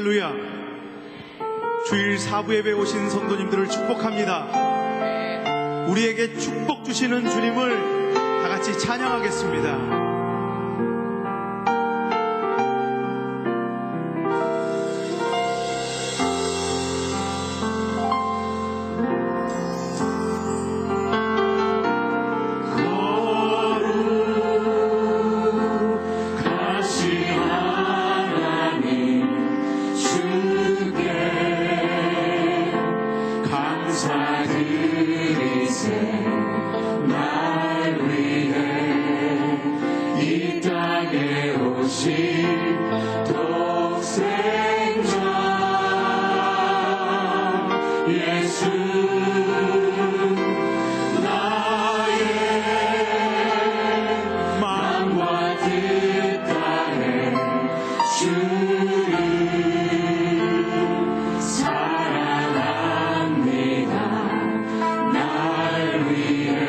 할렐루야. 주일 사부 예배에 오신 성도님들을 축복합니다. 우리에게 축복 주시는 주님을 다 같이 찬양하겠습니다. 사랑합니다. 날 위해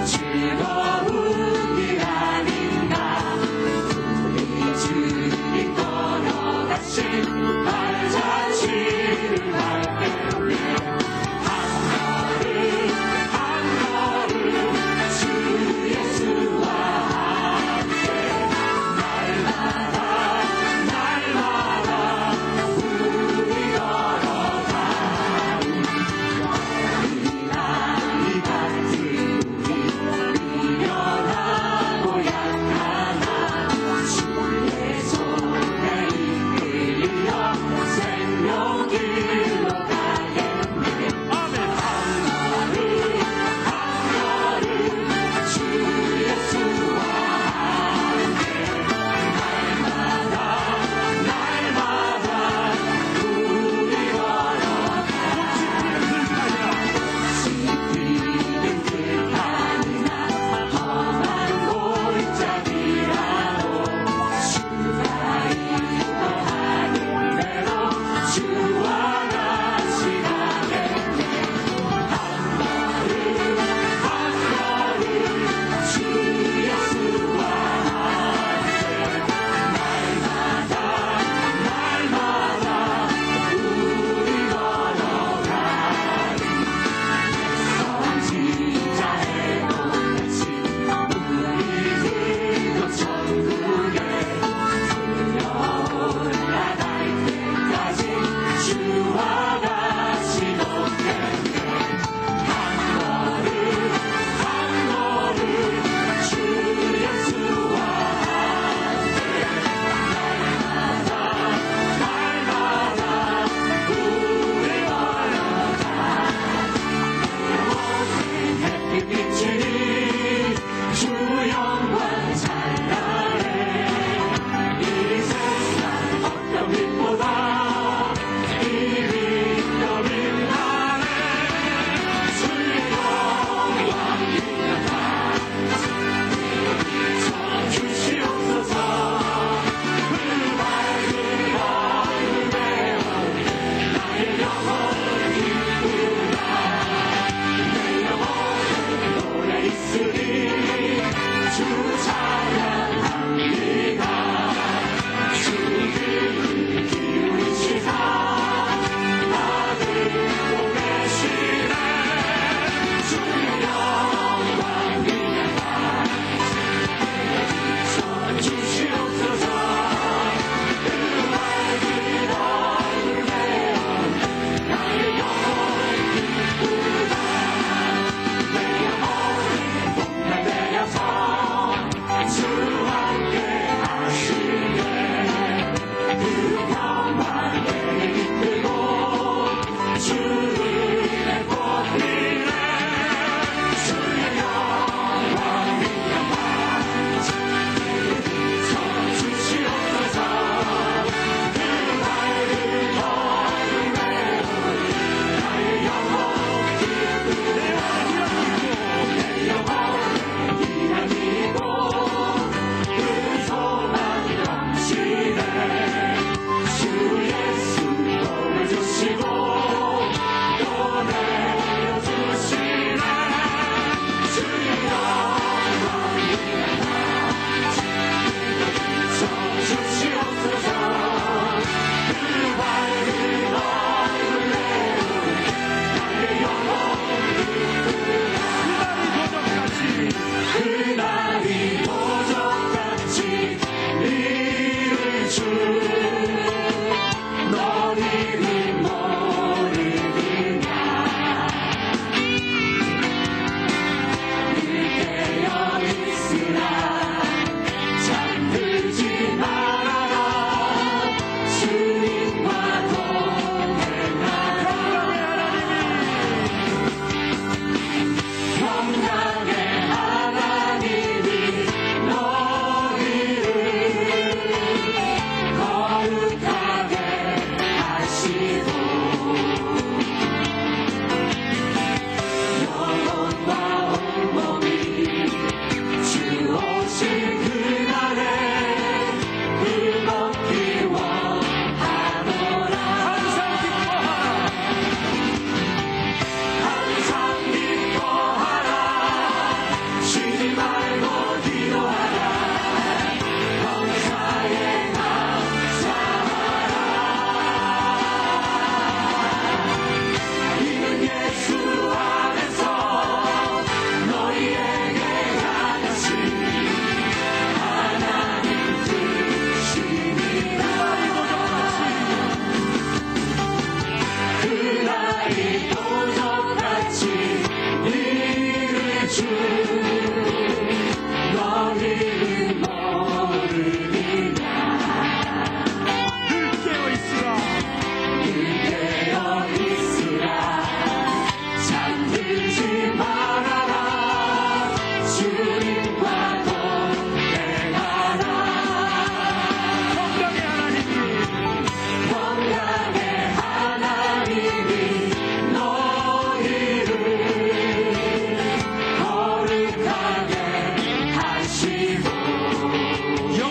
즐거운 길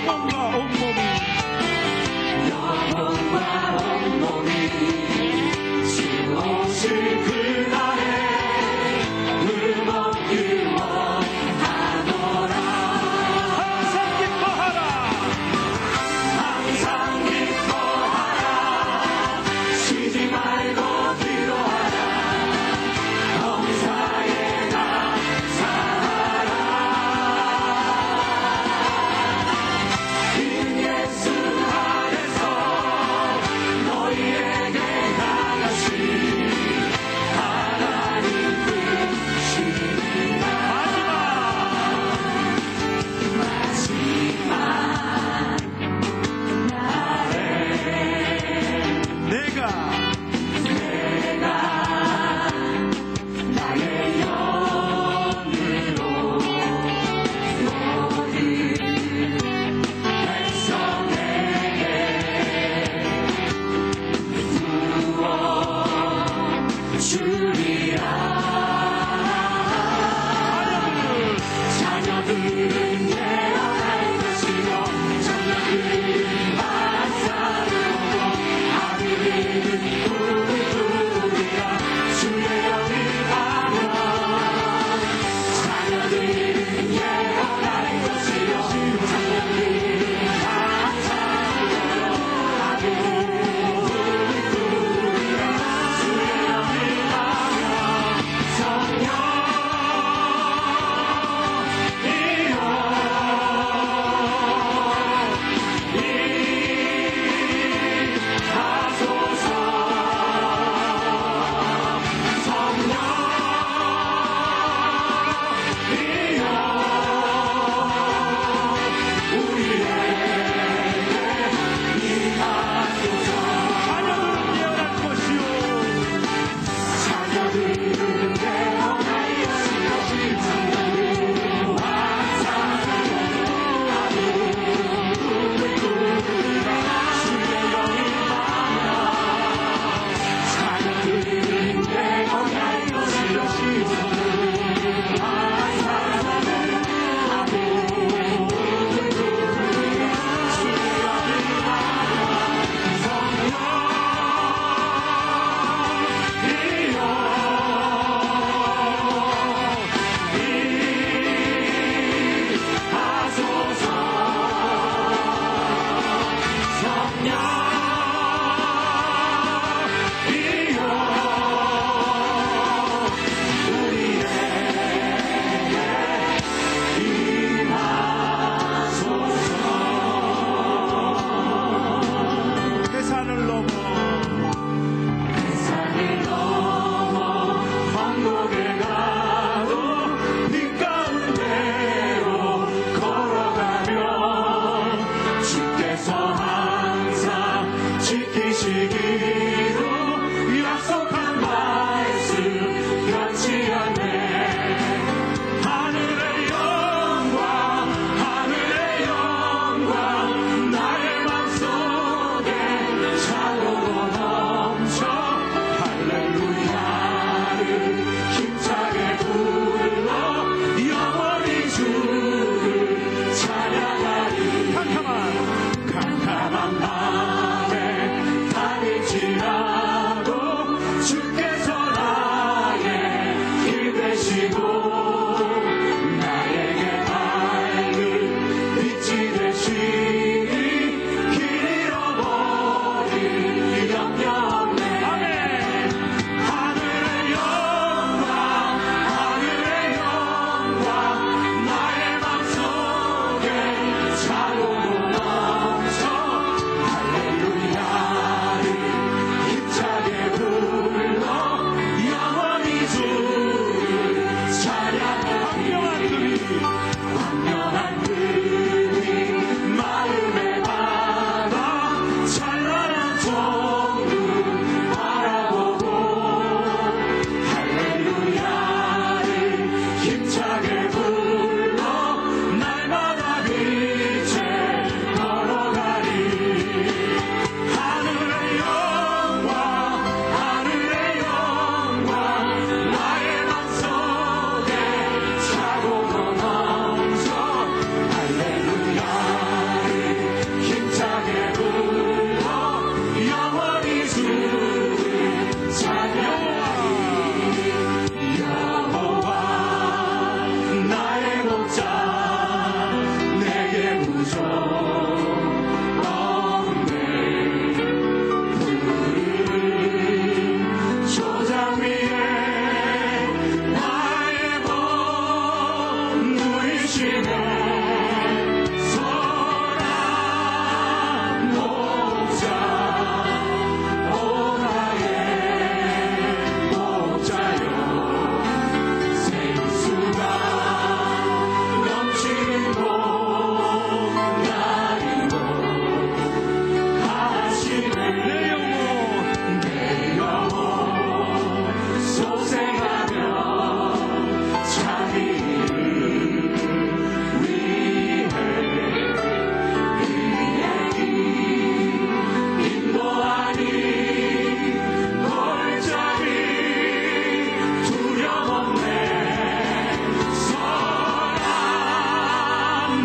영혼과 온몸이 주 오실 그날에 음없기 원하노라. 항상 기뻐하라. 항상 기뻐하라. 쉬지 말고 기도하라. 범사에 감사하라. 이 조장 위에 나의 몸 누이시네 선한 목자 오 나의 목자여 생수가 넘치는 곳 나의 곳 가시네 내 영혼 소생하며 자기 이름 위해 인도하니 골짜기 두려움없네 선한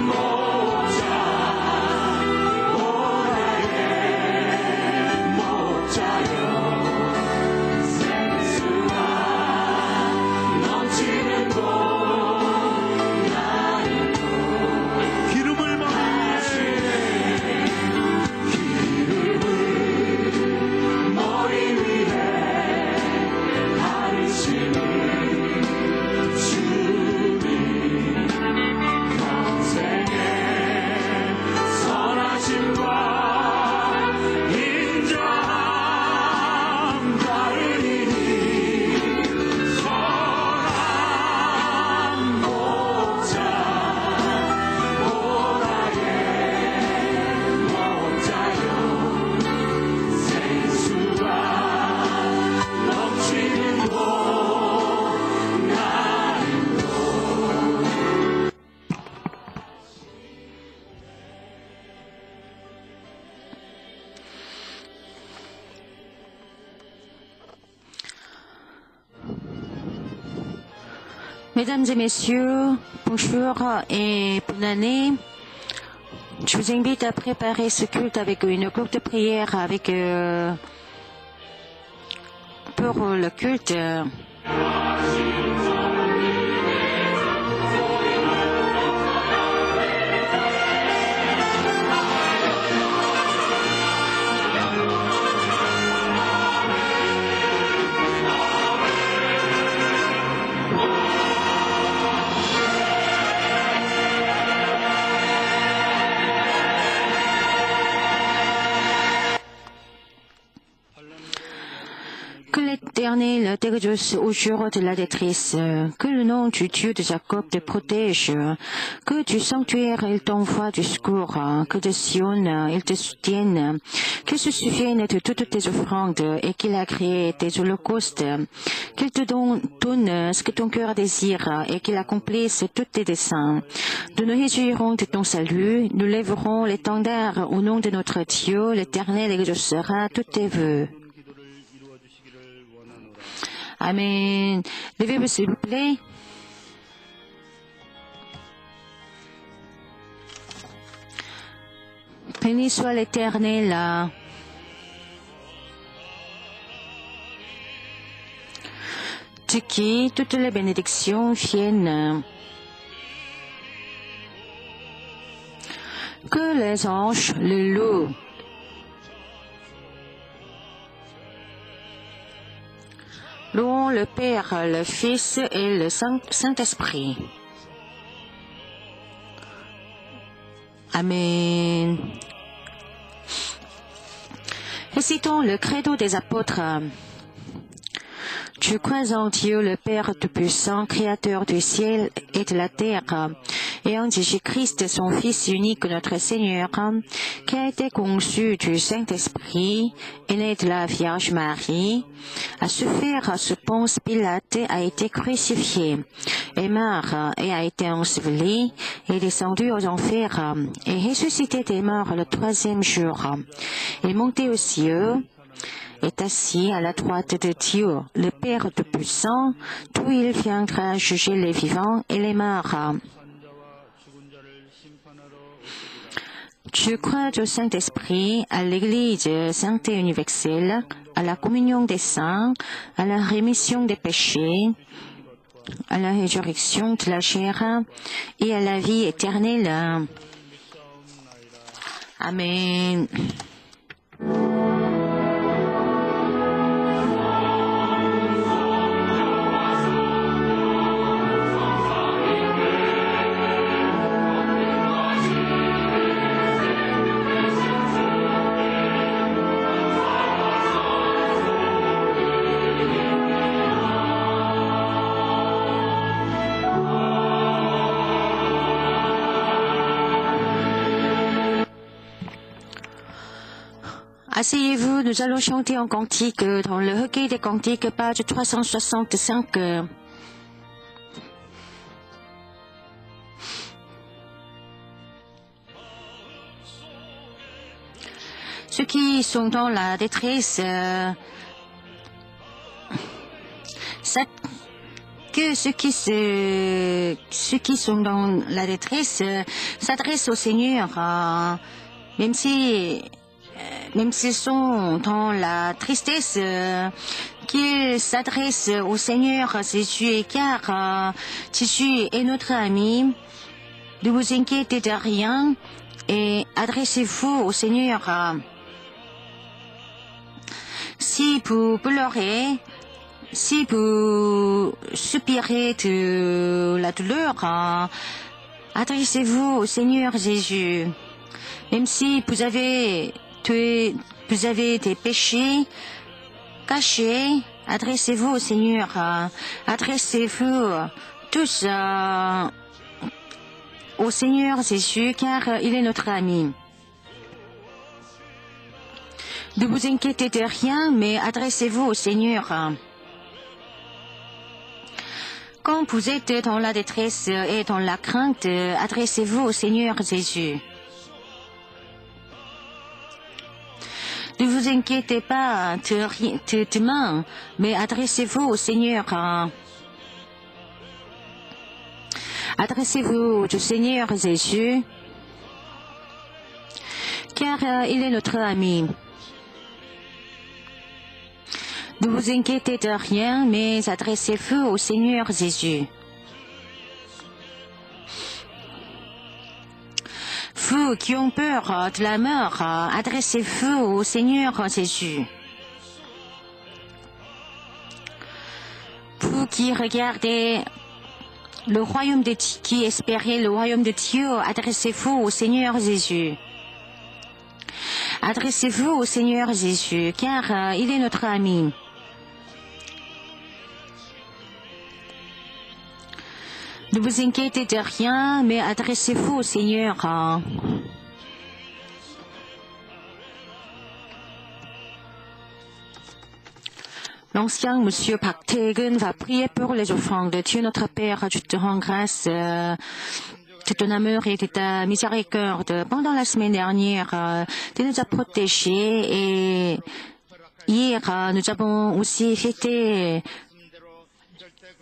목자 오라의 목자여 생수가 넘치는 곳 나의 기름을 머리 위에 바르시는 주님 평생의 선하심과 인자함 따르리니 선한 목자 오라의 목자여 생수가 넘치는 곳 나의 Mesdames et messieurs, bonjour et bonne année. Je vous invite à préparer ce culte avec une courte prière pour le culte. Que l'Éternel t'exauce au jour de la détresse, que le nom du Dieu de Jacob te protège, que du sanctuaire il t'envoie du secours, que de Sion il te soutienne, qu'il se souvienne de toutes tes offrandes et qu'il agrée tes holocaustes, qu'il te donne ce que ton cœur désire et qu'il accomplisse tous tes desseins. Nous nous réjouirons de ton salut, nous lèverons l'étendard au nom de notre Dieu, l'Éternel exaucera tous tes vœux. Amen. Levez-vous s'il vous plaît. Béni soit l'Éternel. De qui toutes les bénédictions viennent. Que les anges le louent. Louons le Père, le Fils et le Saint-Esprit. Amen. Récitons le credo des apôtres. Je crois en Dieu, le Père Tout-Puissant, Créateur du ciel et de la terre, et en Jésus-Christ, son Fils unique, notre Seigneur, qui a été conçu du Saint-Esprit, est né de la Vierge Marie, a souffert sous Ponce Pilate, a été crucifié, est mort et a été enseveli, est descendu aux enfers, est ressuscité des morts le troisième jour, est monté aux cieux, est assis à la droite de Dieu, le Père Tout-Puissant, d'où il viendra juger les vivants et les morts. Je crois au Saint-Esprit, à l'Église sainte et universelle, à la communion des saints, à la rémission des péchés, à la résurrection de la chair et à la vie éternelle. Amen. Asseyez-vous, nous allons chanter en cantique dans le recueil des cantiques, page 365. Ceux qui sont dans la détresse, que ceux qui sont dans la détresse s'adressent au Seigneur, même s'ils sont dans la tristesse, qu'ils s'adressent au Seigneur Jésus, car Jésus est notre ami. Ne vous inquiétez de rien et adressez-vous au Seigneur. Si vous pleurez, si vous soupirez de la douleur, adressez-vous au Seigneur Jésus. Même si vous avez des péchés cachés, adressez-vous au Seigneur. Adressez-vous tous au Seigneur Jésus, car il est notre ami. Ne vous inquiétez de rien, mais adressez-vous au Seigneur. Quand vous êtes dans la détresse et dans la crainte, adressez-vous au Seigneur Jésus. Ne vous inquiétez pas de demain, mais adressez-vous au Seigneur. Adressez-vous au Seigneur Jésus, car il est notre ami. Ne vous inquiétez de rien, mais adressez-vous au Seigneur Jésus. Vous qui ont peur de la mort, adressez-vous au Seigneur Jésus. Vous qui regardez le royaume de Dieu, qui espérez le royaume de Dieu, adressez-vous au Seigneur Jésus. Adressez-vous au Seigneur Jésus, car il est notre ami. Ne vous inquiétez de rien, mais adressez-vous au Seigneur. L'ancien monsieur Park Tae-gun va prier pour les offrandes. Dieu notre Père, je te rends grâce de ton amour et de ta miséricorde. Pendant la semaine dernière, tu nous as protégés et hier, nous avons aussi fêté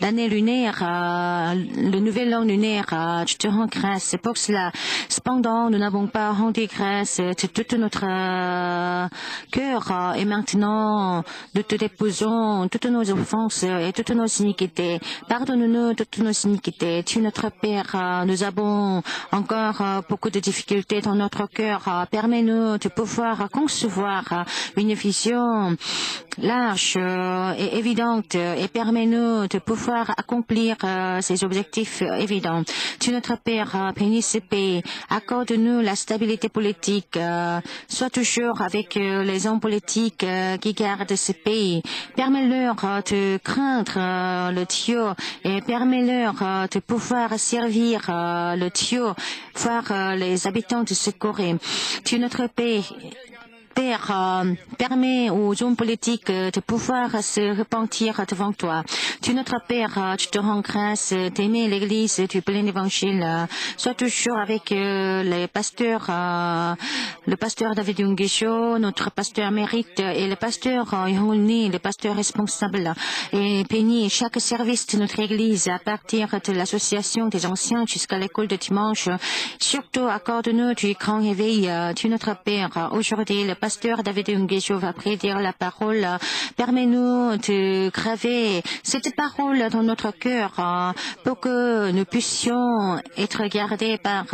l'année lunaire, le nouvel an lunaire, je te rends grâce pour cela. Cependant, nous n'avons pas rendu grâce de tout notre cœur et maintenant nous te déposons toutes nos offenses et toutes nos iniquités. Pardonne-nous toutes nos iniquités. Tu es notre Père, nous avons encore beaucoup de difficultés dans notre cœur. Permets-nous de pouvoir concevoir une vision large et évidente et permets-nous de pouvoir accomplir ces objectifs évidents. Tu es notre Père, bénis ce pays, accorde-nous la stabilité politique, sois toujours avec les hommes politiques qui gardent ce pays, permets-leur de craindre le Dieu et permets-leur de pouvoir servir le Dieu, voir les habitants de ce Corée. Tu es notre Père, permets aux hommes politiques de pouvoir se repentir devant toi. Tu es notre Père, je te rends grâce d'aimer l'Église du plein évangile. Sois toujours avec les pasteurs, le pasteur David Yungisho, notre pasteur Mérite et le pasteur Yongni, le pasteur responsable. Et bénis chaque service de notre Église à partir de l'association des anciens jusqu'à l'école de dimanche. Surtout, accorde-nous du grand réveil. Tu es notre Père. Aujourd'hui, le pasteur David Yungisho va prédire la parole. Permets-nous de graver cette parole dans notre cœur pour que nous puissions être guidés par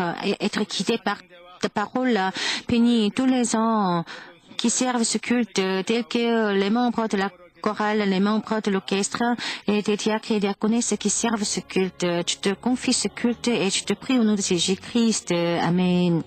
cette parole bénit tous les gens qui servent ce culte, tels que les membres de la chorale, les membres de l'orchestre et des diacres et diaconesses qui servent ce culte. Tu te confies ce culte et je te prie au nom de Jésus-Christ. Amen.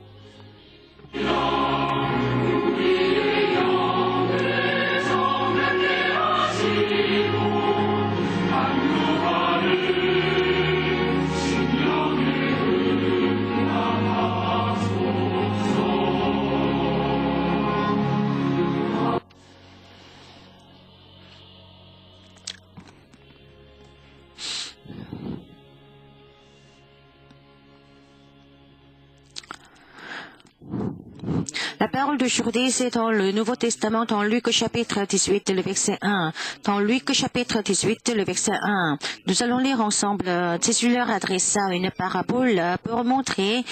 La parole d'aujourd'hui, c'est dans le Nouveau Testament, dans Luc chapitre 18, le verset 1. Dans Luc chapitre 18, le verset 1. Nous allons lire ensemble. Jésus leur adressa une parabole pour montrer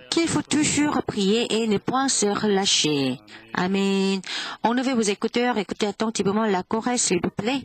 qu'il faut toujours prier et ne point se relâcher. Amen. Enlevez vos écouteurs, écoutez attentivement la chorale, s'il vous plaît.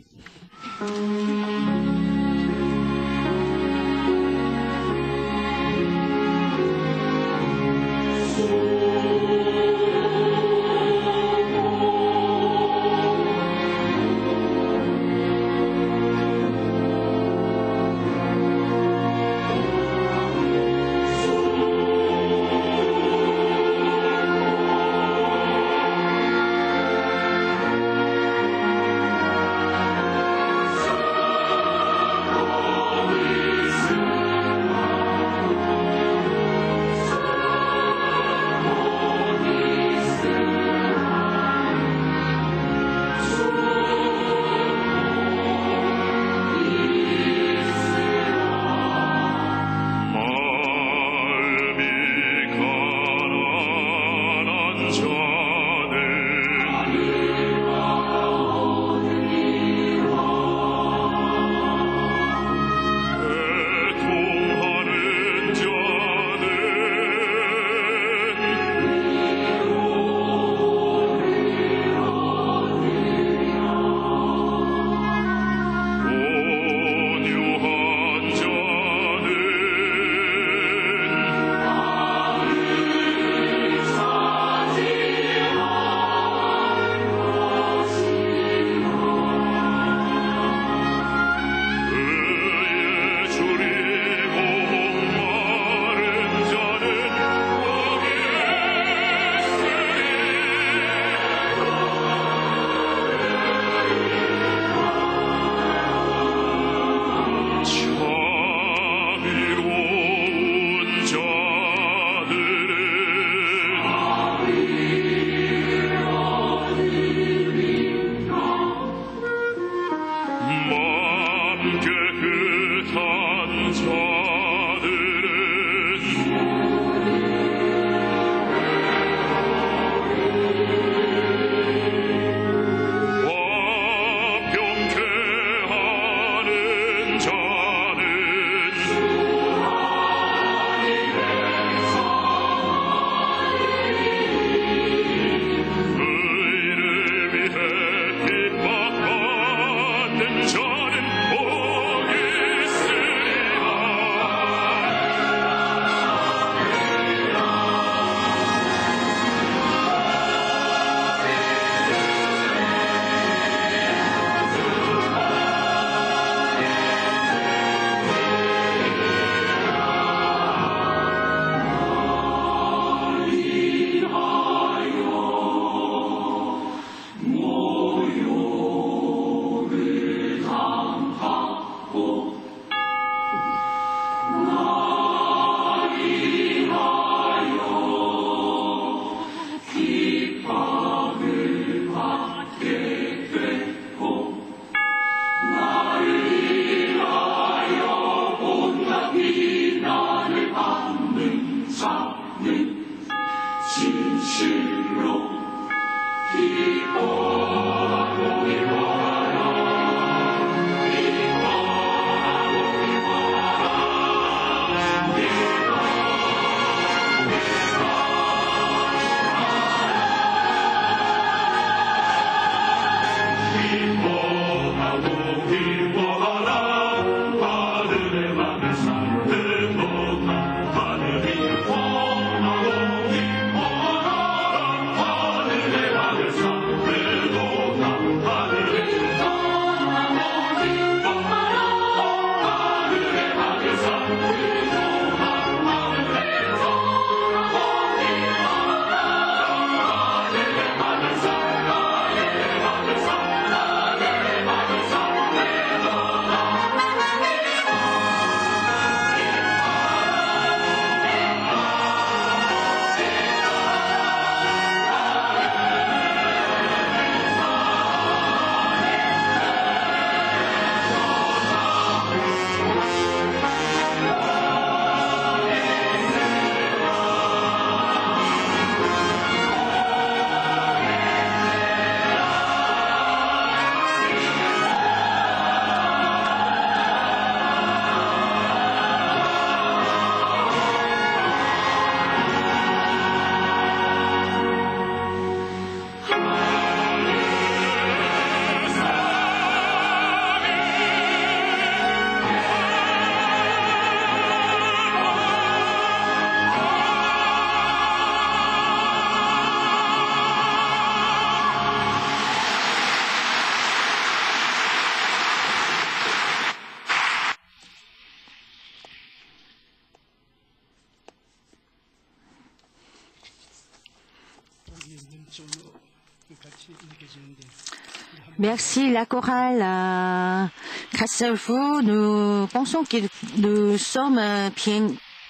Merci la chorale. Grâce à vous, nous pensons que nous sommes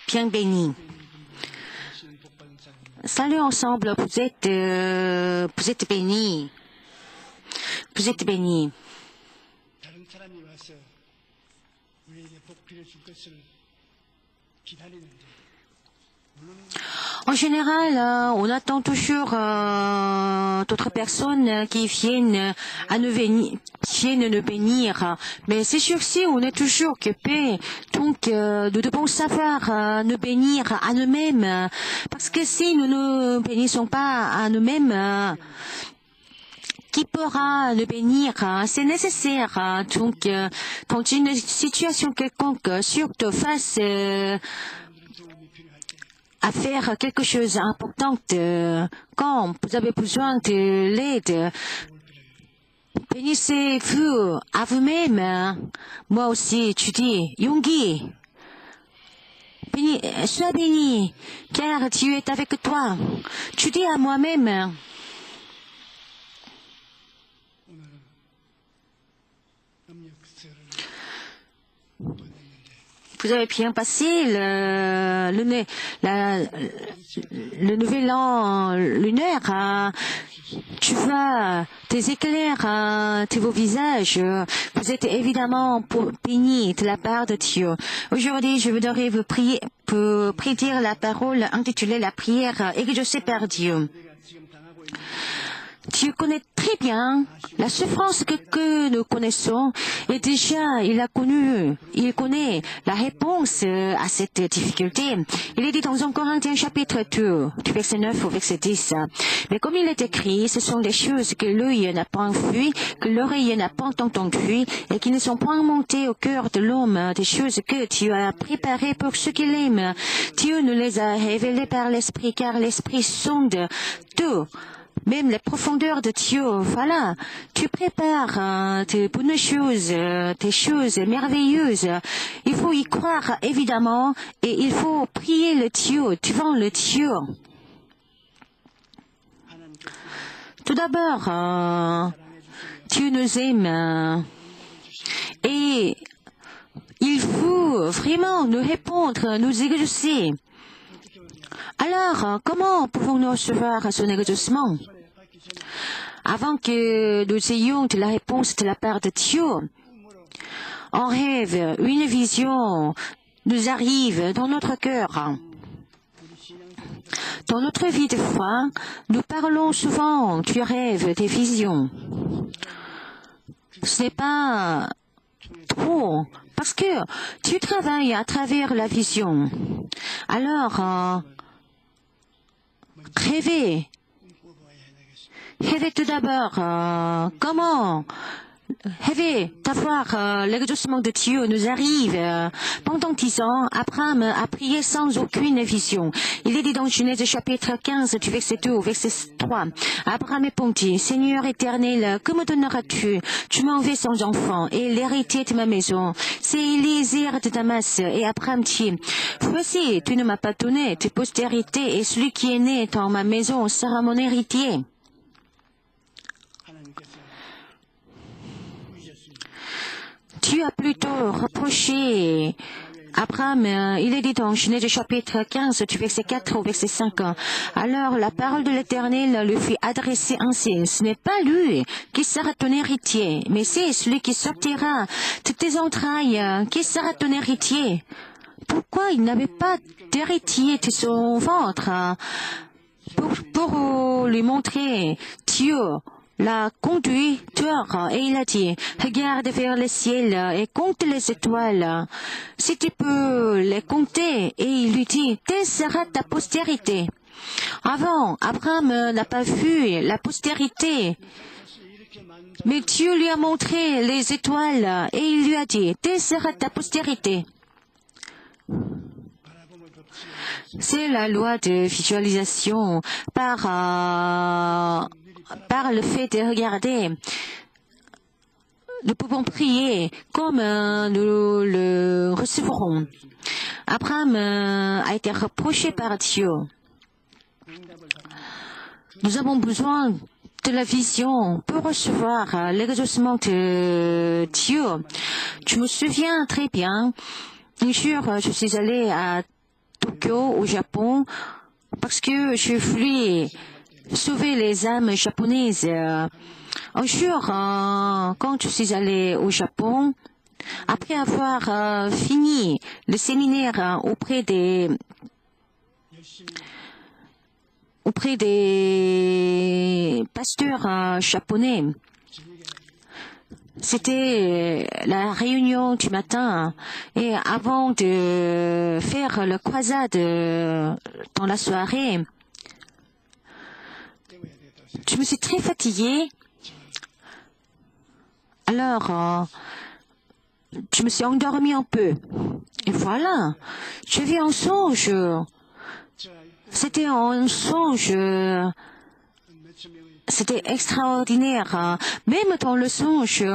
bien bénis. Salut ensemble, vous êtes bénis. Vous êtes bénis. 다른 사람이 와서 우리에게 복비를 줄 것을 기다리는데 En général, on attend toujours d'autres personnes qui viennent nous bénir. Mais c'est sûr si on est toujours occupé, donc nous devons savoir nous bénir à nous-mêmes. Parce que si nous ne bénissons pas à nous-mêmes, qui pourra nous bénir? C'est nécessaire. Donc, quand une situation quelconque surtout face à faire quelque chose d'important, quand vous avez besoin de l'aide, bénissez-vous à vous-même. Moi aussi, tu dis, Yongi, sois béni, car Dieu est avec toi. Tu dis à moi-même, vous avez bien passé le nouvel an lunaire. Tu vois des éclairs de vos visages. Vous êtes évidemment bénis de la part de Dieu. Aujourd'hui, je voudrais vous prier pour prédire la parole intitulée La prière exaucée par Dieu. Dieu connaît très bien la souffrance que nous connaissons et déjà il connaît la réponse à cette difficulté. Il est dit dans 1 Corinthiens chapitre 2, du verset 9 au verset 10. Mais comme il est écrit, ce sont des choses que l'œil n'a pas vues, que l'oreille n'a pas entendues et qui ne sont point montées au cœur de l'homme, des choses que Dieu a préparées pour ceux qui l'aiment. Dieu nous les a révélées par l'Esprit, car l'Esprit sonde tout. Même les profondeurs de Dieu, voilà. Tu prépares de bonnes choses, des choses merveilleuses. Il faut y croire, évidemment, et il faut prier le Dieu, devant le Dieu. Tout d'abord, Dieu nous aime. Et il faut vraiment nous répondre, nous exaucer. Alors, comment pouvons-nous recevoir son exaucement? Avant que nous ayons de la réponse de la part de Dieu, un rêve, une vision nous arrive dans notre cœur. Dans notre vie de foi, nous parlons souvent du rêve, des visions. Ce n'est pas trop, parce que tu travailles à travers la vision. Alors, rêvez tout d'abord. Comment rêver d'avoir l'exaucement de Dieu nous arrive. Pendant 10 ans, Abraham a prié sans aucune vision. Il est dit dans Genèse chapitre 15 du verset 2 au verset 3. Abraham répondit, Seigneur éternel, que me donneras-tu? Tu m'en veux sans enfant et l'héritier de ma maison. C'est Éléazar de Damas. Et Abraham dit, voici, tu ne m'as pas donné de postérité et celui qui est né dans ma maison sera mon héritier. Dieu a plutôt reproché Abraham, il est dit dans Genèse chapitre 15, du verset 4 au verset 5. Alors la parole de l'Éternel lui fut adressée ainsi. Ce n'est pas lui qui sera ton héritier, mais c'est celui qui sortira de tes entrailles qui sera ton héritier. Pourquoi il n'avait pas d'héritier de son ventre? Pour lui montrer Dieu l'a conduit dehors et il a dit, regarde vers le ciel et compte les étoiles. Si tu peux les compter, et il lui dit, telle sera ta postérité. Avant, Abraham n'a pas vu la postérité, mais Dieu lui a montré les étoiles et il lui a dit, telle sera ta postérité. C'est la loi de visualisation par le fait de regarder. Nous pouvons prier comme nous le recevrons. Abraham a été reproché par Dieu. Nous avons besoin de la vision pour recevoir l'exaucement de Dieu. Je me souviens très bien, un jour, je suis allée à Tokyo, au Japon, parce que je voulais sauver les âmes japonaises. Un jour, quand je suis allée au Japon, après avoir fini le séminaire auprès des pasteurs japonais, c'était la réunion du matin et avant de faire le croisade dans la soirée, je me suis très fatiguée. Alors, je me suis endormie un peu. Et voilà, j'ai vu un songe. C'était un songe. C'était extraordinaire. Même dans le songe,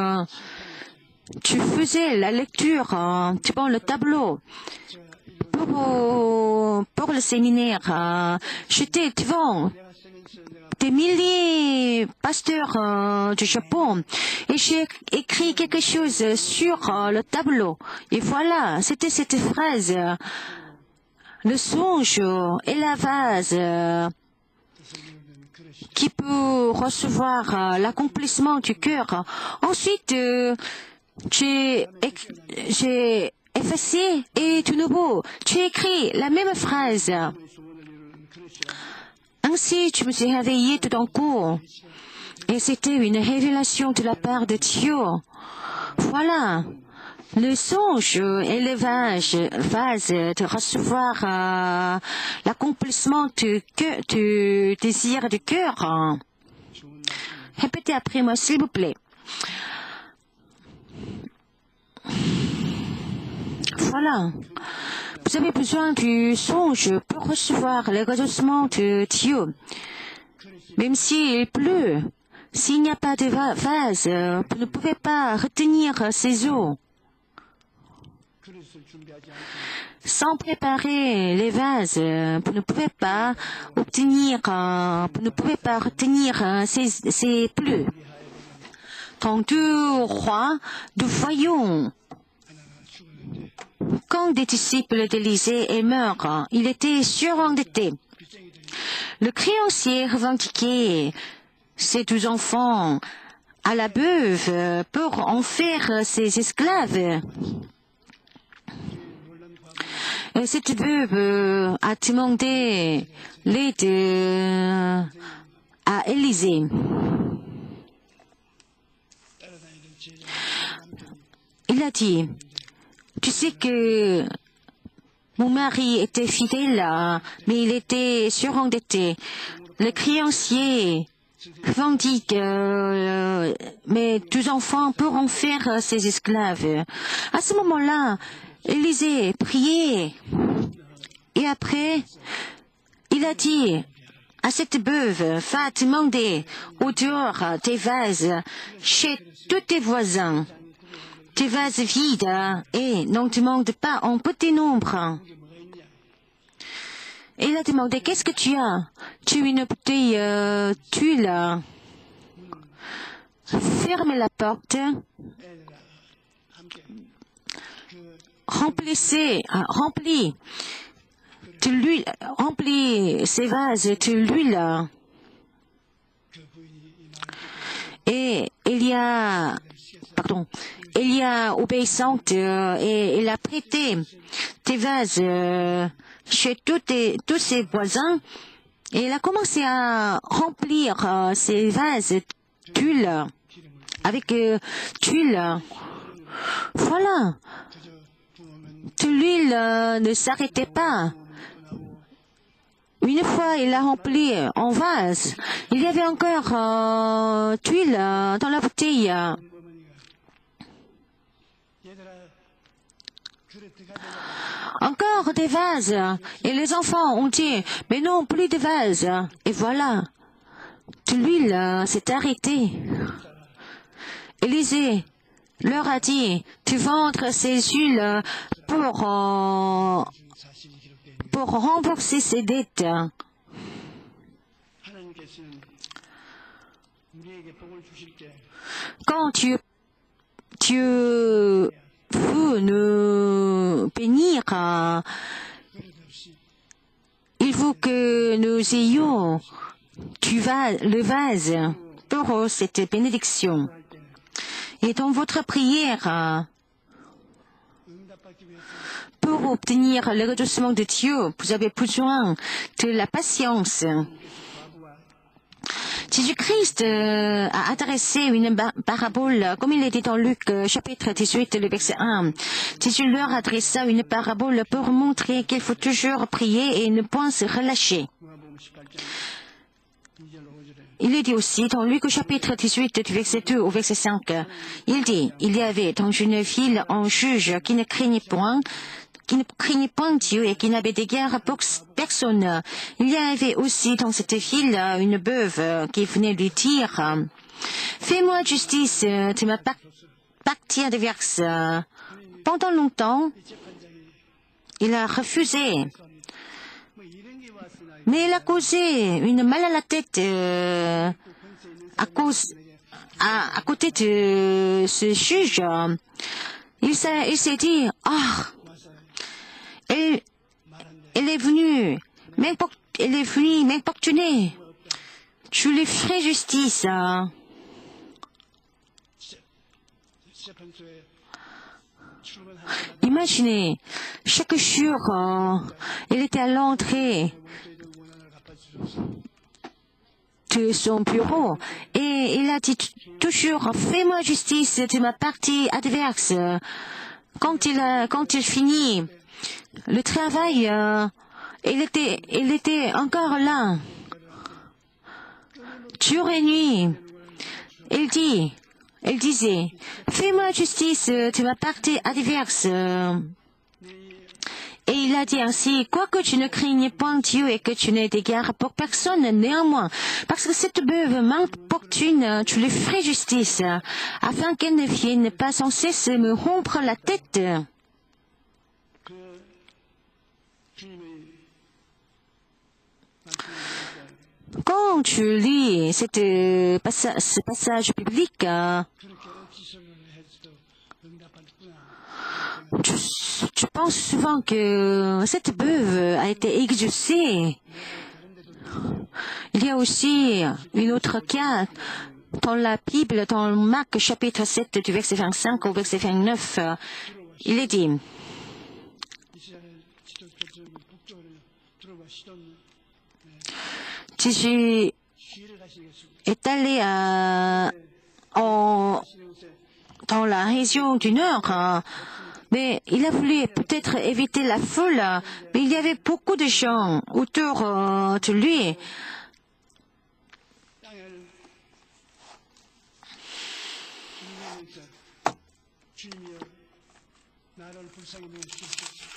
tu faisais la lecture devant le tableau. Pour le séminaire, j'étais devant des milliers de pasteurs du Japon et j'ai écrit quelque chose sur le tableau. Et voilà, c'était cette phrase. Le songe et la vase qui peut recevoir l'accomplissement du cœur. Ensuite, j'ai effacé et de nouveau, j'ai écrit la même phrase. Ainsi, je me suis réveillée tout d'un coup. Et c'était une révélation de la part de Dieu. Voilà. Le songe et le vase de recevoir l'accomplissement du désir du cœur. Répétez après moi, s'il vous plaît. Voilà. Vous avez besoin du songe pour recevoir l'exaucement de Dieu. Même s'il pleut, s'il n'y a pas de vase, vous ne pouvez pas retenir ces eaux. Sans préparer les vases, vous ne pouvez pas retenir ces pluies. Dans 2 Rois, nous voyons quand des disciples d'Élisée meurent, il était surendetté. Le créancier revendiquait ses 12 enfants à la veuve pour en faire ses esclaves. Et cette veuve a demandé l'aide à Élisée. Il a dit, tu sais que mon mari était fidèle, mais il était surendetté. Le créancier revendique mes 12 enfants pour en faire ses esclaves. À ce moment-là, Élisée priait. Et après, il a dit à cette veuve, va demander au dehors des vases chez tous tes voisins. Tes vases vides et n'en demande pas en petit nombre. Et il a demandé, qu'est-ce que tu as? Tu as une bouteille d'huile. Fermez la porte. Remplis de l'huile, remplis ces vases de l'huile. Et Elia obéissante et il a prêté des vases chez tous ses voisins et il a commencé à remplir ces vases d'huile avec d'huile. Voilà. De l'huile ne s'arrêtait pas. Une fois il a rempli en vase, il y avait encore d'huile dans la bouteille. Encore des vases. Et les enfants ont dit, mais non, plus de vases. Et voilà, de l'huile s'est arrêtée. Élisée leur a dit, tu vendre ces huiles pour rembourser ses dettes. 주께서는 우리에게 복을 주실 때 Quand Dieu veut nous bénir, 버릇없이 il faut que nous ayons le vase pour cette bénédiction. 할 때는 Et dans votre prière, 응답받기 위해서 pour obtenir le redressement de Dieu, vous avez besoin de la patience. 과부와 Jésus-Christ a adressé une parabole, comme il est dit dans Luc chapitre 18, le verset 1. Jésus leur adressa une parabole pour montrer qu'il faut toujours prier et ne point se relâcher. 누가복음 18장 2절 5절에 Il est dit aussi dans Luc chapitre 18, du verset 2 au verset 5, il dit, il y avait dans une ville un juge qui ne craignait point Dieu et qui n'avait d'égard pour personne. Il y avait aussi dans cette ville une veuve qui venait lui dire, fais-moi justice de ma partie adverse. Pendant longtemps, il a refusé. 뭐 이런 게 왔으나 Mais il a causé une mal à la tête à côté de ce juge. Il s'est dit, elle est venue m'importuner. Je lui ferai justice. 시제판소에 출근하는 Imaginez, chaque jour, elle était à l'entrée 원수에게 원한을 갚아주소서. de son bureau et il a dit toujours fais-moi justice de ma partie adverse. Quand il finit le travail, il était encore là. Jour et nuit, elle disait fais-moi justice de ma partie adverse. Et il a dit ainsi, quoique tu ne craignes point Dieu et que tu n'aies d'égard pour personne, néanmoins, parce que cette veuve m'importune, tu lui ferais justice, afin qu'elle ne vienne pas sans cesse me rompre la tête. 그 주님의 말씀을 Quand tu lis ce passage biblique, 그렇게 억지설을 해도 응답받았구나. tu penses souvent que cette veuve a été exaucée. Il y a aussi une autre cas dans la Bible, dans Marc chapitre 7 du verset 25 au verset 29. Il est dit, 이스라엘 지도자들 북쪽으로 들어와 시돈 Jésus 시위를 가시겠습니다. est allé dans la région du Nord, mais il a voulu peut-être éviter la foule, mais il y avait beaucoup de gens autour de lui. 땅을 인내하면서 주님이여 나를 불쌍히 여기시옵소서.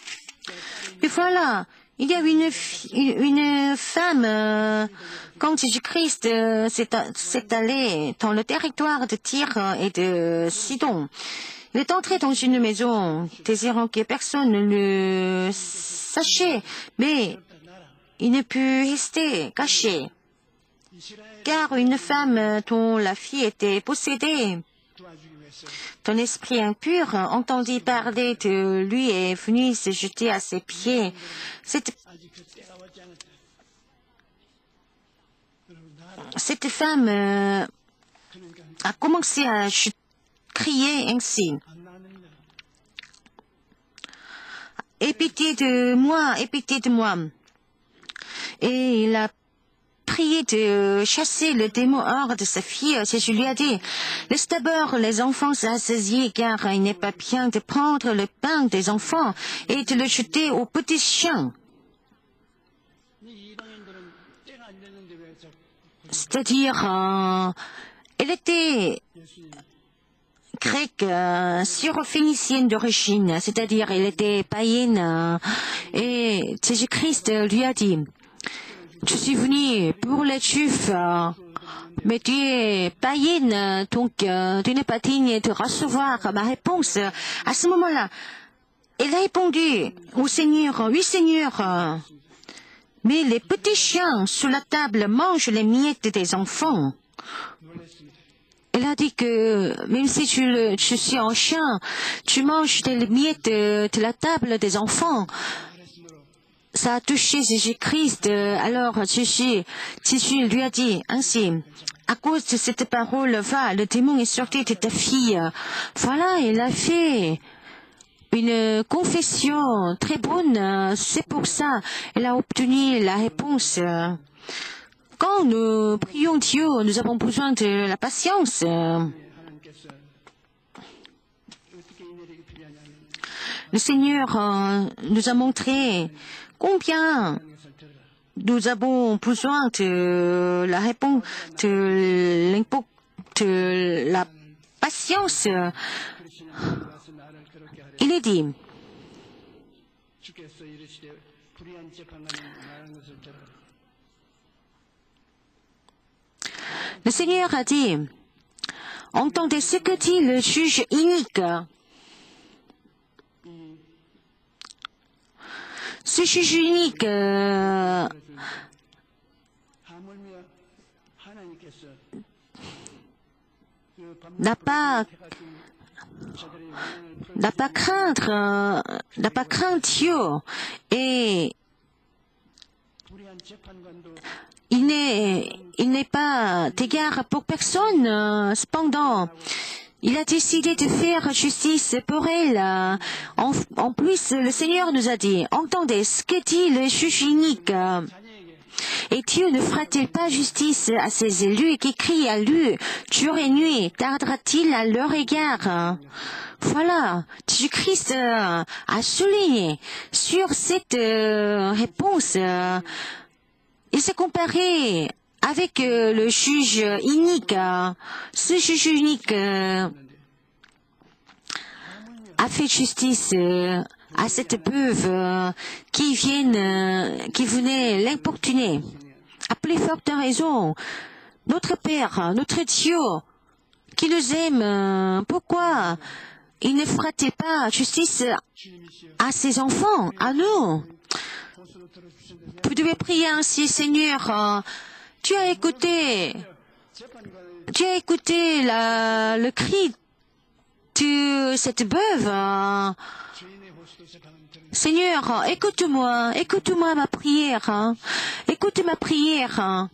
Et voilà, il y a une femme, quand Jésus-Christ s'est allé dans le territoire de Tyr et de Sidon. Il est entré dans une maison, désirant que personne ne le sachait, mais il ne put rester caché, car une femme dont la fille était possédée 도와주기 위해서 d'un esprit impur entendit parler de lui et est venu se jeter à ses pieds. 아직 그 때가 왔지 않았다. 여러분 나를 Cette femme 그러니까 a commencé à crier ainsi. 안 나는다. Aie pitié de moi, aie pitié de moi. Et il a prié de chasser le démon hors de sa fille. Jésus lui a dit, laisse d'abord les enfants s'assasier, car il n'est pas bien de prendre le pain des enfants et de le jeter aux petits chiens. 이 이방인들은 때가 안 됐는데 왜 자꾸 C'est-à-dire, elle était 예수님 grecque, syrophénicienne d'origine, c'est-à-dire elle était païenne. Et Jésus-Christ lui a dit, je suis venu pour les Juifs, mais tu es païenne, donc tu n'es pas digne de recevoir ma réponse. À ce moment-là, elle a répondu au Seigneur, oui Seigneur, Mais les petits chiens sous la table mangent les miettes des enfants. Elle a dit que même si tu suis un chien, tu manges des miettes de la table des enfants. Ça a touché Jésus-Christ. Alors Jésus lui a dit ainsi: à cause de cette parole, va, le démon est sorti de ta fille. Voilà, il a fait une confession très bonne. C'est pour ça elle a obtenu la réponse. Quand nous prions Dieu, nous avons besoin de la patience. 하나님께서 어떻게 인내력이 필요하냐면 Le Seigneur nous a montré combien 것을 들으라. nous avons besoin de la réponse, de la patience. 그러시는 하나님 와서 나를 그렇게 하려. Il est dit, 주께서 이르시되 불의한 재판관은 말하는 것을 들으라. le Seigneur a dit, entendez ce que dit le juge inique. Ce juge inique 하물며 하나님께서 그 n'a pas 저들의 영향을 풀어 n'a pas craint Dieu et 불의한 재판관도 il n'est pas d'égard pour personne. Cependant, il a décidé de faire justice pour elle. En plus, le Seigneur nous a dit, entendez ce que dit le juge inique. Et Dieu ne fera-t-il pas justice à ses élus qui crient à lui jour et nuit? Tardera-t-il à leur égard? Voilà, Jésus-Christ a souligné sur cette réponse. Il s'est comparé avec le juge inique. Ce juge unique a fait justice à cette veuve qui venait l'importuner. À plus forte raison, notre Père, notre Dieu, qui nous aime, pourquoi il ne fera-t-il pas justice à ses enfants, à nous? Vous devez prier ainsi, Seigneur. Tu as écouté le cri de cette veuve. Seigneur, écoute-moi ma prière. Écoute ma prière.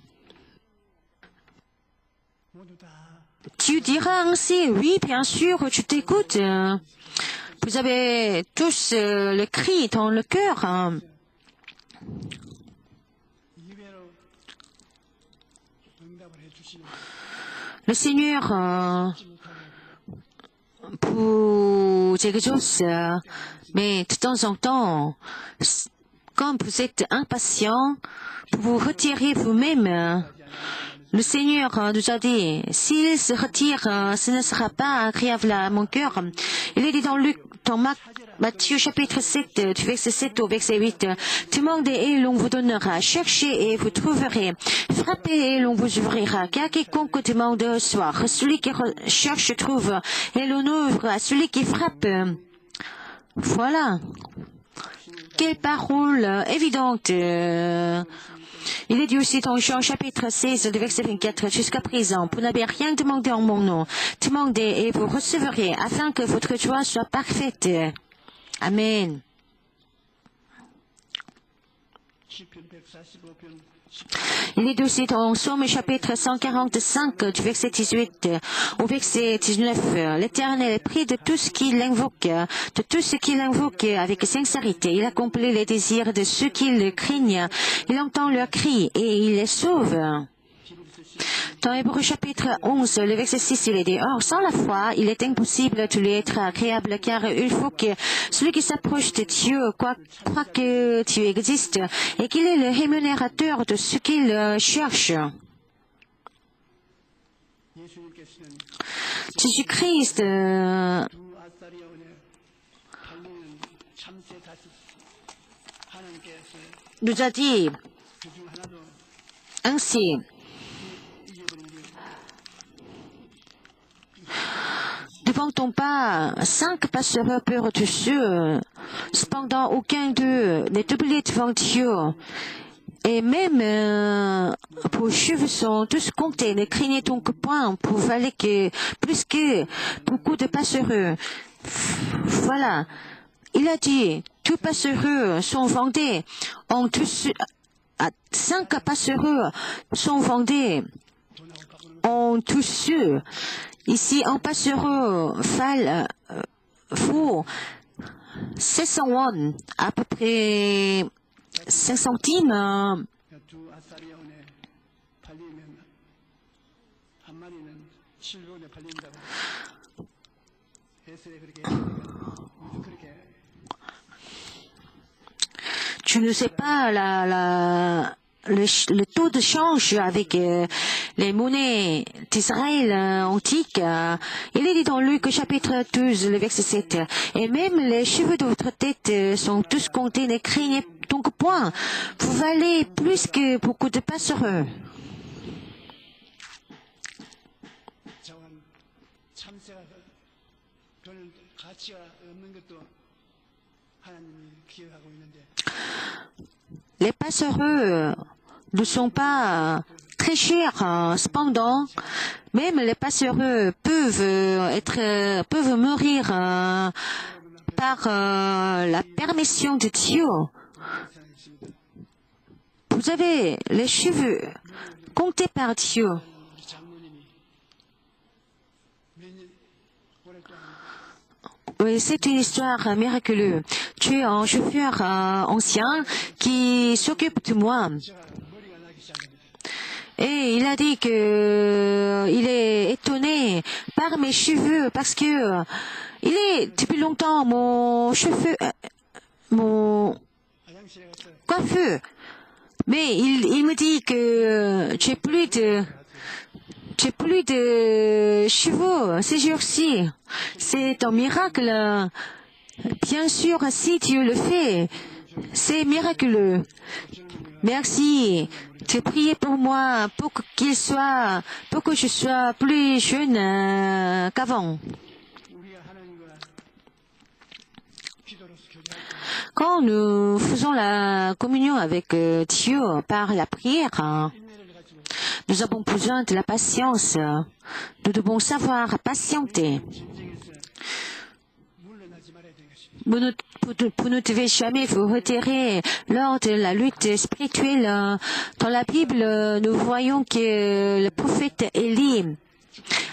Tu diras ainsi, oui, bien sûr, je t'écoute. Vous avez tous le cri dans le cœur. 이외로 응답을 해주시는 Le Seigneur vous exauce, mais de temps en temps, quand vous êtes impatient, vous vous retirez vous-même. Le Seigneur nous a dit, s'il se retire, ce ne sera pas agréable à mon cœur. Il est dit dans Matthieu chapitre 7, du verset 7 au verset 8, demandez et l'on vous donnera, cherchez et vous trouverez, frappez et l'on vous ouvrira, car quiconque demande reçoit, celui qui cherche trouve, et l'on ouvre à celui qui frappe. Voilà. Quelle parole évidente. Il est dit aussi dans Jean chapitre 16, du verset 24, jusqu'à présent, vous n'avez rien demandé en mon nom. Demandez et vous recevrez, afin que votre joie soit parfaite. Amen. 시편 145편 Il est aussi dans Psaume chapitre 145, du verset 18 au verset 19. L'Éternel prie de tout ce qui l'invoque, avec sincérité. Il accomplit les désirs de ceux qui le craignent. Il entend leurs cris et il les sauve. Dans Hébreux chapitre 11, le verset 6, il est dit, or, sans la foi, il est impossible de lui être agréable, car il faut que celui qui s'approche de Dieu croit que Dieu existe et qu'il est le rémunérateur de ceux qui le cherchent. 예수님께서는 Jésus-Christ 두 아사리아 은혜 달리는 참새 다시 하나님께서 nous a dit 그중 하나도 ainsi, ne vend-on pas 5 passereurs perdus? Cependant, aucun d'eux n'est oublié devant Dieu. Et même vos cheveux sont tous comptés. Ne craignez donc point pour valer que plus que beaucoup de passereux. Voilà. Il a dit, tous passereux sont vendés. À 5 passereux sont vendés. En tous ceux. Ici, un passereux vaut 700 won, à peu près 5 centimes. 두 아사리온에 팔리면 한 마리는 700원에 팔린다고 해설에 그렇게 요즘 그렇게 Tu ne sais pas le taux de change avec les monnaies d'Israël antique. Il est dit dans Luc chapitre 12, le verset 7. Et même les cheveux de votre tête sont tous comptés. Ne craignez donc point. Vous valez plus que beaucoup de passereux. 저한 참새가 별 가치가 없는 것도 하나님이 기억하고 있는데 Les passereux ne sont pas très chers. Cependant, même les passereux peuvent mourir par la permission de Dieu. Vous avez les cheveux comptés par Dieu. 우리 장모님이 몇년 오랫동안 Oui, c'est une histoire miraculeuse. Tu es un chauffeur ancien qui s'occupe de moi. 제가 머리가 나기 시작합니다. Et il a dit que il est étonné par mes cheveux parce que il est depuis longtemps mon 화장실에 가서 coiffeur. Mais il me dit que j'ai plus de cheveux ces jours-ci. C'est un miracle. Bien sûr, si Dieu le fait, c'est miraculeux. Merci de prier pour moi, pour que je sois plus jeune qu'avant. 우리가 하나님과 기도로서 교제할 때 Quand nous faisons la communion avec Dieu par la prière, 인내를 가지고 nous avons besoin de la patience. Nous devons savoir patienter. 전쟁에서 물러나지 말아야 되는 것입니다. Vous ne devez jamais vous retirer lors de la lutte spirituelle. Dans la Bible, nous voyons que le prophète Élie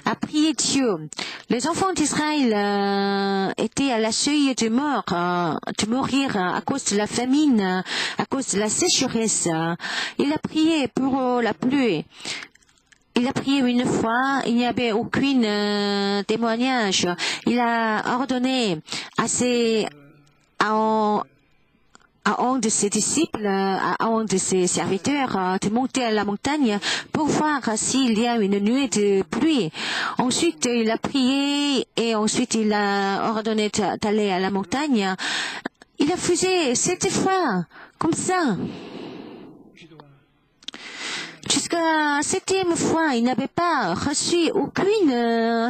a prié Dieu. Les enfants d'Israël étaient à la seuil de mourir à cause de la famine, à cause de la sécheresse. Il a prié pour la pluie. Il a prié une fois, il n'y avait aucun témoignage. Il a ordonné à un de ses disciples, à un de ses serviteurs de monter à la montagne pour voir s'il y a une nuée de pluie. Ensuite, il a prié et ensuite il a ordonné d'aller à la montagne. Il a fait 7 fois, comme ça. Jusqu'à 7e fois, il n'avait pas reçu aucune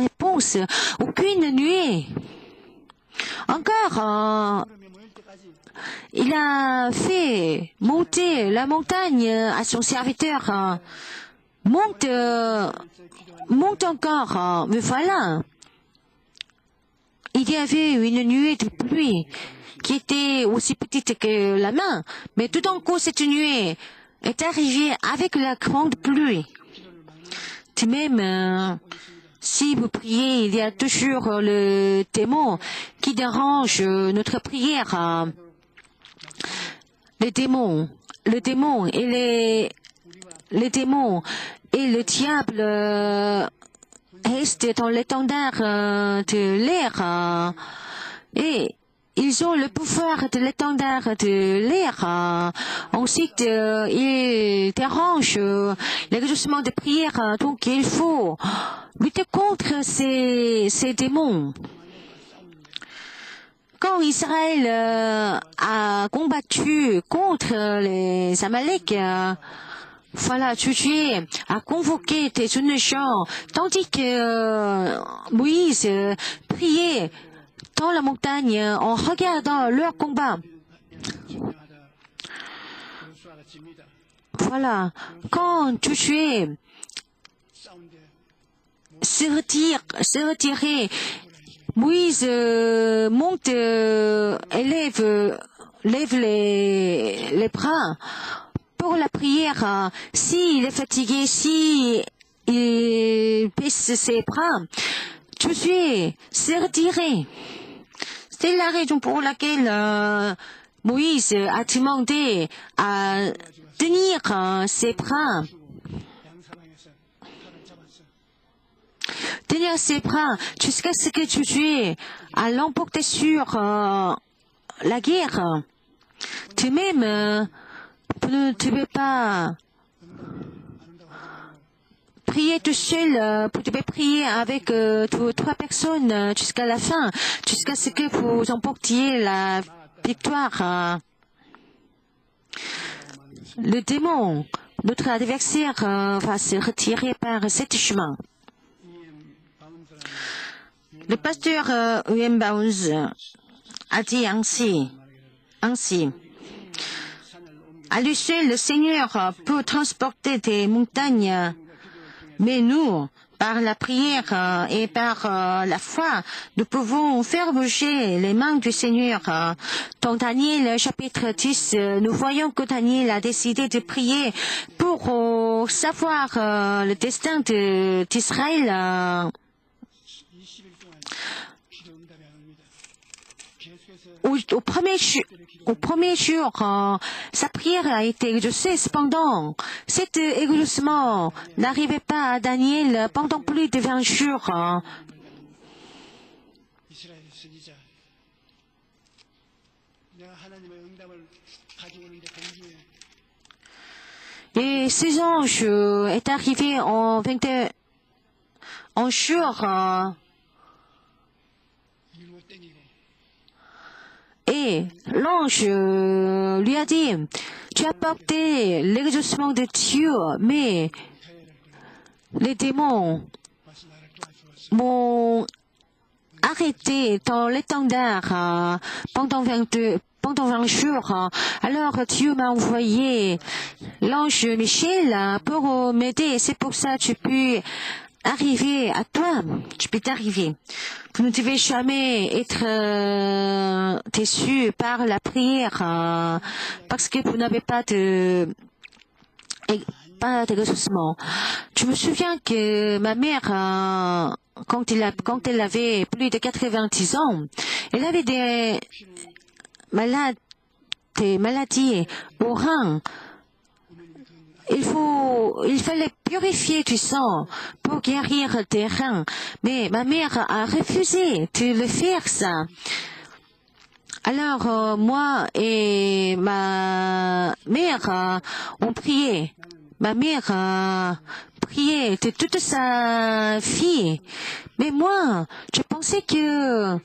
réponse, aucune nuée. Encore, 그러면 모일 때까지 il a fait monter la montagne à son serviteur. Monte encore. Mais voilà. Il y avait une nuée de pluie qui était aussi petite que la main. Mais tout d'un coup, cette nuée est arrivée avec la grande pluie. De même, si vous priez, il y a toujours le démon qui dérange notre prière. Le démon et le diable restent dans l'étendard de l'air. Et ils ont le pouvoir de l'étendard de l'air. Ensuite, ils dérangent l'exaucement de prière. Donc, il faut lutter contre ces démons. Quand Israël a combattu contre les Amalek, voilà, Josué a convoqué des jeunes gens, tandis que Moïse priait dans la montagne en regardant leur combat. 진행하다 요수아가 집니다. Voilà. Quand Josué 싸운데 se retirait, Moïse monte, lève les bras pour la prière. S'il est fatigué, si il baisse ses bras, Josué s'est retiré. C'est la raison pour laquelle Moïse a demandé à tenir ses bras. 양사방에서 칼을 잡았어. Tenir ses bras jusqu'à ce que Josué a l'emporté sur la guerre. De même, vous ne devez pas prier tout seul, vous devez prier avec trois personnes jusqu'à la fin, jusqu'à ce que vous emportiez la victoire. Le démon, notre adversaire, va se retirer par cet chemin. Le pasteur U.M. Bounds a dit ainsi, à lui seul, le Seigneur peut transporter des montagnes, mais nous, par la prière et par la foi, nous pouvons faire bouger les mains du Seigneur. Dans Daniel chapitre 10, nous voyons que Daniel a décidé de prier pour savoir le destin d'Israël. 20일 동안 기도 응답이 안 옵니다. 계속해서 Au premier jour, sa prière a été exaucée. Cependant, cet exaucement n'arrivait pas à Daniel pendant plus de 20 jours. 이스라엘 선지자 내가 하나님의 응답을 가지고 오는데 공중에 Et ces anges est arrivé en 21 jours 밀고 땡기고 et l'ange lui a dit, tu as porté l'exaucement de Dieu, mais les démons 와서 나를 도와주었어. m'ont arrêté dans l'étendard pendant 20 jours. Alors Dieu m'a envoyé l'ange Michel pour m'aider. C'est pour ça que tu peux arriver à toi. Tu peux t'arriver. Vous ne devez jamais être déçu par la prière parce que vous n'avez pas d'exaucement. Je me souviens que ma mère, quand elle avait plus de 90 ans, elle avait des maladies au rein. Il fallait purifier du sang pour guérir des reins. Mais ma mère a refusé de le faire ça. Alors, moi et ma mère ont prié. Ma mère a prié de toute sa vie. Mais moi, je pensais que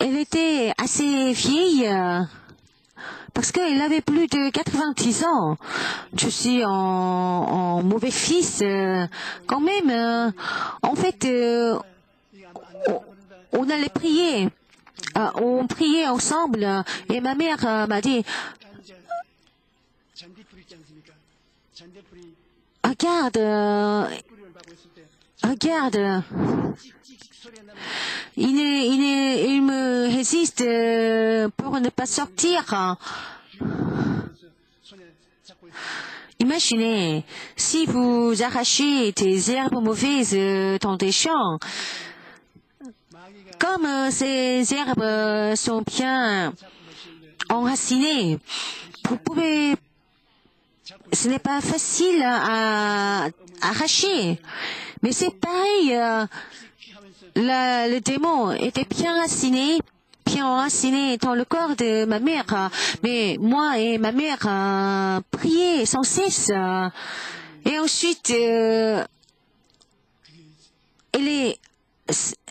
elle était assez vieille. Parce qu'elle avait plus de 90 ans. Je suis en mauvais fils. Quand même, en fait, on allait prier. On priait ensemble. Et ma mère m'a dit, 잔디풀 있지 않습니까? 잔디풀이 regarde, 뿌리를 박고 있을 때 regarde. 찍찍 소리가 나면 Il me résiste pour ne pas sortir. 손에 잡고 있을 Imaginez, si vous arrachez des herbes mauvaises dans des champs, 마귀가 comme ces herbes sont bien enracinées, vous pouvez, ce n'est pas facile à arracher. Mais c'est pareil, le démon était bien enraciné dans le corps de ma mère. Mais moi et ma mère priaient sans cesse. Et ensuite,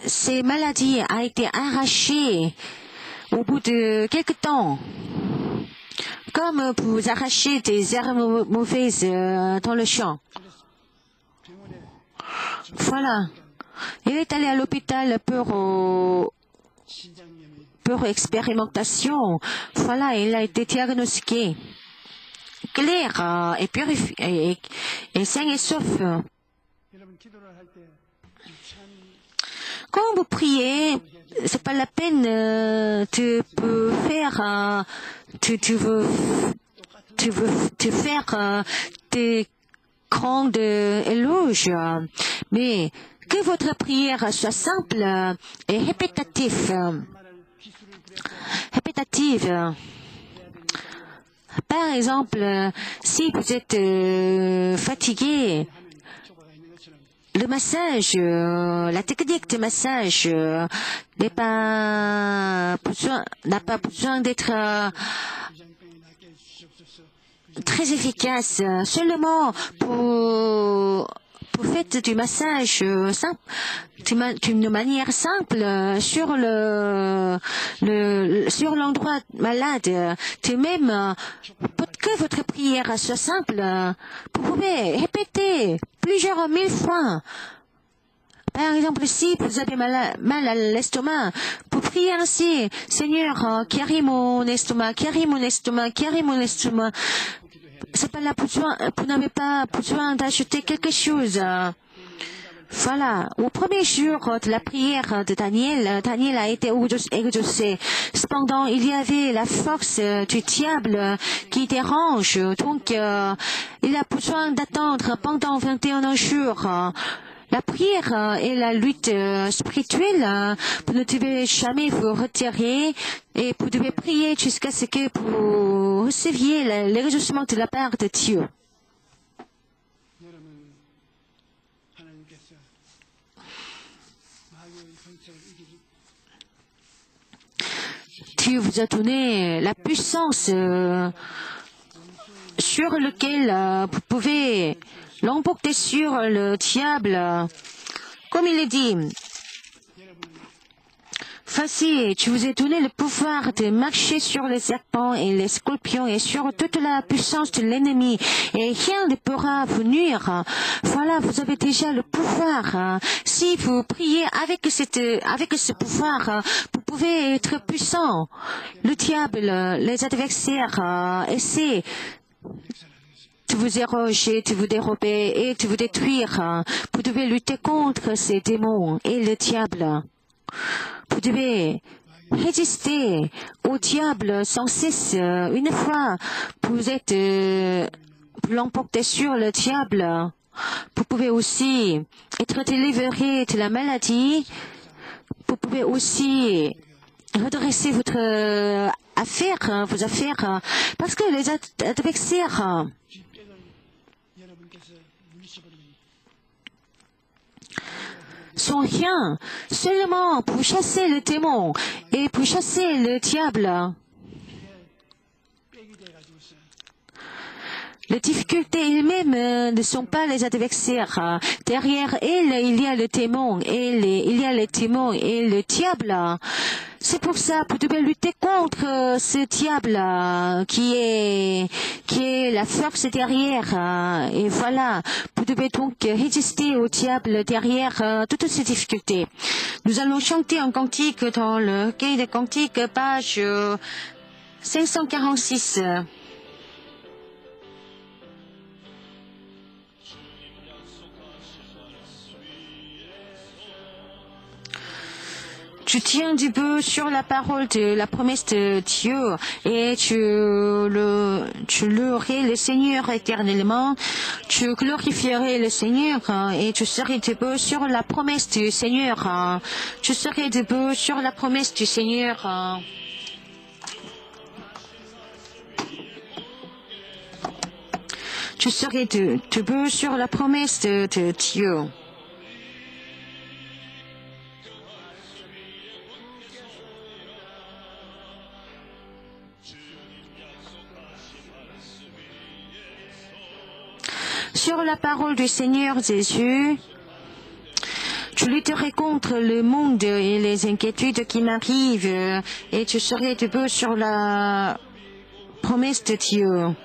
ces maladies a été arrachées au bout de quelque temps. Comme vous arrachez des herbes mauvaises dans le champ. Voilà. Il est allé à l'hôpital pour 신장염이 expérimentation. Voilà, il a été diagnostiqué clair et purifié et sain et sauf. 여러분 기도를 할 때 참 Quand vous priez, c'est pas la peine de faire, tu veux faire des grandes éloges, mais que votre prière soit simple et répétative. Par exemple, si vous êtes fatigué, le massage, la technique de massage n'a pas besoin d'être très efficace. Seulement pour faire du massage simple, d'une manière simple sur sur l'endroit malade. De même, pour que votre prière soit simple, vous pouvez répéter plusieurs mille fois. Par exemple, si vous avez mal à l'estomac, vous priez ainsi: Seigneur, guéris mon estomac, guéris mon estomac, guéris mon estomac. C'est pas là besoin, vous n'avez pas besoin d'acheter quelque chose. Voilà. Au premier jour de la prière de Daniel, Daniel a été exaucé. Cependant, il y avait la force du diable qui dérange. Donc, il a besoin d'attendre pendant 21 jours. La prière et la lutte spirituelle, vous ne devez jamais vous retirer et vous devez prier jusqu'à ce que vous receviez l'exaucement de la part de Dieu. 여러분 하나님께서 마귀의 권세를 이기기 Dieu vous a donné la puissance sur laquelle vous pouvez l'emporter sur le diable. Comme il est dit, voici, tu vous ai donné le pouvoir de marcher sur les serpents et les scorpions et sur toute la puissance de l'ennemi, et rien ne pourra vous nuire. Voilà, vous avez déjà le pouvoir. Si vous priez avec ce pouvoir, vous pouvez être puissant. Le diable, les adversaires essaient de vous éroger, de vous dérober et de vous détruire. Vous devez lutter contre ces démons et le diable. Vous devez résister au diable sans cesse. Une fois vous êtes l'emporté sur le diable, vous pouvez aussi être délivré de la maladie. Vous pouvez aussi redresser vos affaires, parce que les adversaires 뒷백을 여러분께서 물리쳐버리면 sont rien, seulement pour chasser le démon et pour chasser le diable. 빽이 돼가지고서 Les difficultés elles-mêmes ne sont pas les adversaires. Derrière elles, il y a le démon et il y a les démons et le diable. C'est pour ça que vous devez lutter contre ce diable qui est la force derrière. Et voilà, vous devez donc résister au diable derrière toutes ces difficultés. Nous allons chanter un cantique dans le recueil des cantiques, page 546. Tu tiens debout sur la parole de la promesse de Dieu et tu louerais le Seigneur éternellement. Tu glorifierais le Seigneur et tu serais debout sur la promesse du Seigneur. Tu serais debout sur la promesse du Seigneur. Tu serais debout sur la promesse de Dieu. Sur la parole du Seigneur Jésus, tu lutterais contre le monde et les inquiétudes qui m'arrivent, et tu serais debout sur la promesse de Dieu.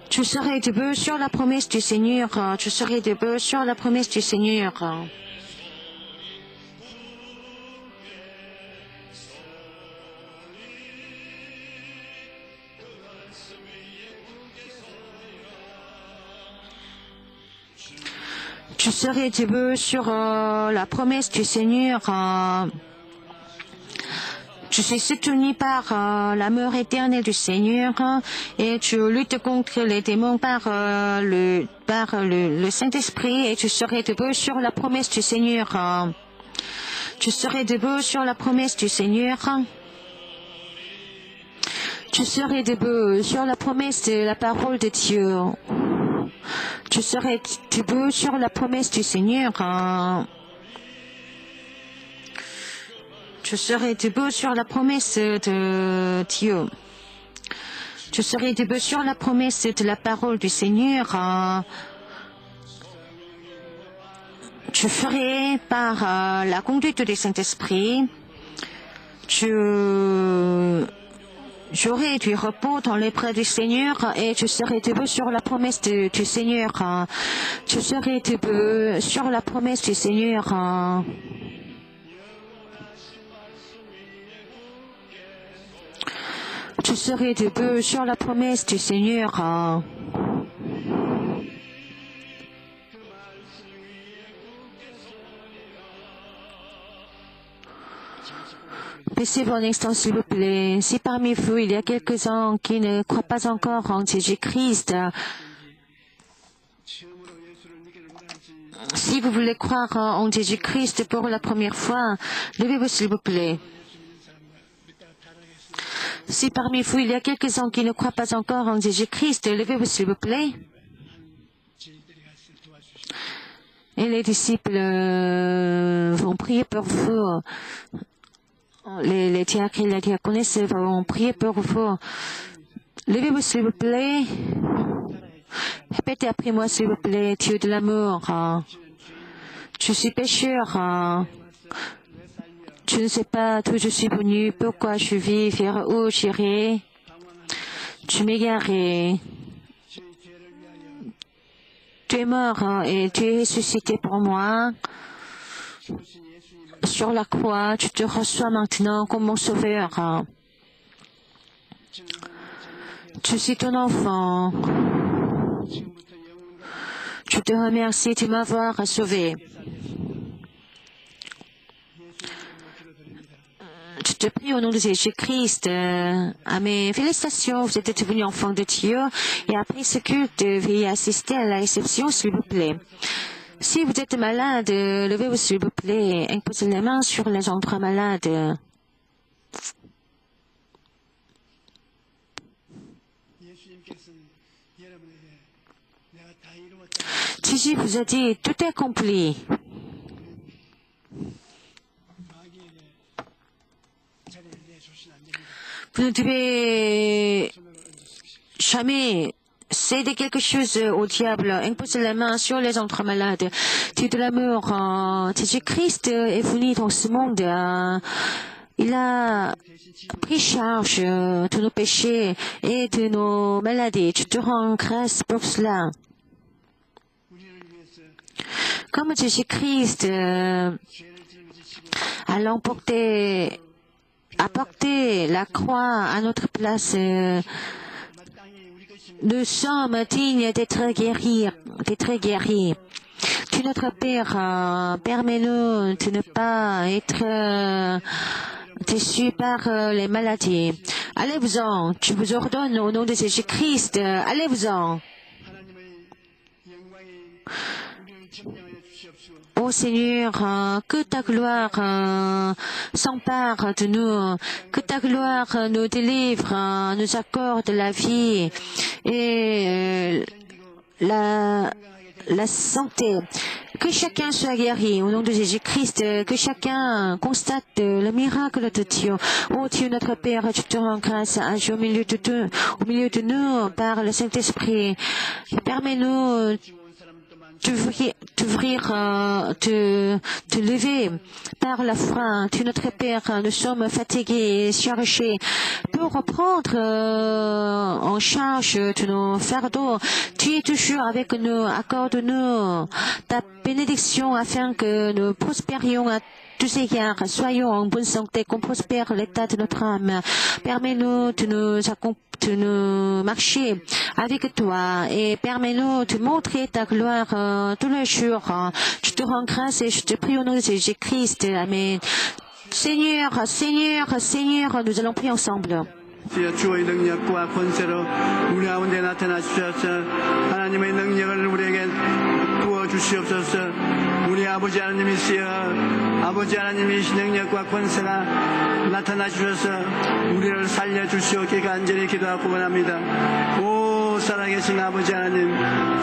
Tu serais debout sur la promesse du Seigneur. Tu serais debout sur la promesse du Seigneur. Tu serais debout sur la promesse du Seigneur. Tu suis soutenu par l'amour éternel du Seigneur et tu luttes contre les démons par le Saint-Esprit et tu serais debout sur la promesse du Seigneur. Tu serais debout sur la promesse du Seigneur. Tu serais debout sur la promesse de la parole de Dieu. Tu serais debout sur la promesse du Seigneur. Tu serais debout sur la promesse de Dieu. Tu serais debout sur la promesse de la parole du Seigneur. Tu ferais par la conduite du Saint-Esprit. J'aurai du repos dans les bras du Seigneur et tu serais debout sur la promesse du Seigneur. Tu serais debout sur la promesse du Seigneur. Tu serais debout sur la promesse du Seigneur. Baissez vos instant, s'il vous plaît. Si parmi vous, il y a quelques-uns qui ne croient pas encore en Jésus-Christ, si vous voulez croire en Jésus-Christ pour la première fois, levez-vous, s'il vous plaît. Si parmi vous, il y a quelques-uns qui ne croient pas encore en Jésus-Christ, levez-vous, s'il vous plaît. Et les disciples vont prier pour vous. Les diacres et les diaconesses vont prier pour vous. Levez-vous, s'il vous plaît. Répétez après moi, s'il vous plaît. Dieu de l'amour, je suis pécheur. Je ne sais pas d'où je suis venu, pourquoi je vis, vers où j'irai. Tu m'égarais. Tu es mort et tu es ressuscité pour moi. Sur la croix, tu te reçois maintenant comme mon sauveur. Je suis ton enfant. Je te remercie de m'avoir sauvé. Je te prie au nom de Jésus-Christ. Amen. Félicitations, vous êtes devenu enfant de Dieu. Et après ce culte, veuillez assister à la réception, s'il vous plaît. Si vous êtes malade, levez-vous, s'il vous plaît. Imposez les mains sur les endroits malades. Jésus vous a dit, tout est accompli. Vous ne devez jamais céder quelque chose au diable. Imposez la main sur les endroits malades. Dieu de l'amour, Jésus-Christ est venu dans ce monde. Il a pris charge de nos péchés et de nos maladies. Je te rends grâce pour cela. Comme Jésus-Christ a apporté la croix à notre place, nous sommes dignes d'être guéris. Tu, notre Père, permets-nous de ne pas être déçus par les maladies. Allez-vous-en, tu vous ordonnes au nom de Jésus-Christ, allez-vous-en. Ô Seigneur, que ta gloire s'empare de nous, que ta gloire nous délivre, nous accorde la vie et la santé. Que chacun soit guéri au nom de Jésus-Christ, que chacun constate le miracle de Dieu. Ô Dieu notre Père, je te rends grâce au milieu de nous par le Saint-Esprit. Permets-nous te lever par la foi. Tu, notre Père, nous sommes fatigués et chargés pour reprendre en charge de nos fardeaux. Tu es toujours avec nous. Accorde-nous ta bénédiction afin que nous prospérions à tous égards. Soyons en bonne santé, qu'on prospère l'état de notre âme. Permets-nous de de nous marcher avec toi et permets-nous de montrer ta gloire tous les jours. Je te rends grâce et je te prie au nom de Jésus-Christ. Amen. Seigneur, Seigneur, Seigneur, nous allons prier ensemble. 주여 주의 능력과 권세로 우리 가운데 나타나주셔서 하나님의 능력을 우리에게 부어주시옵소서. 우리 아버지 하나님이시여 아버지 하나님이 능력과 권세가 나타나주셔서 우리를 살려주시옵기를 간절히 기도하고 원합니다. 오 살아계신 아버지 하나님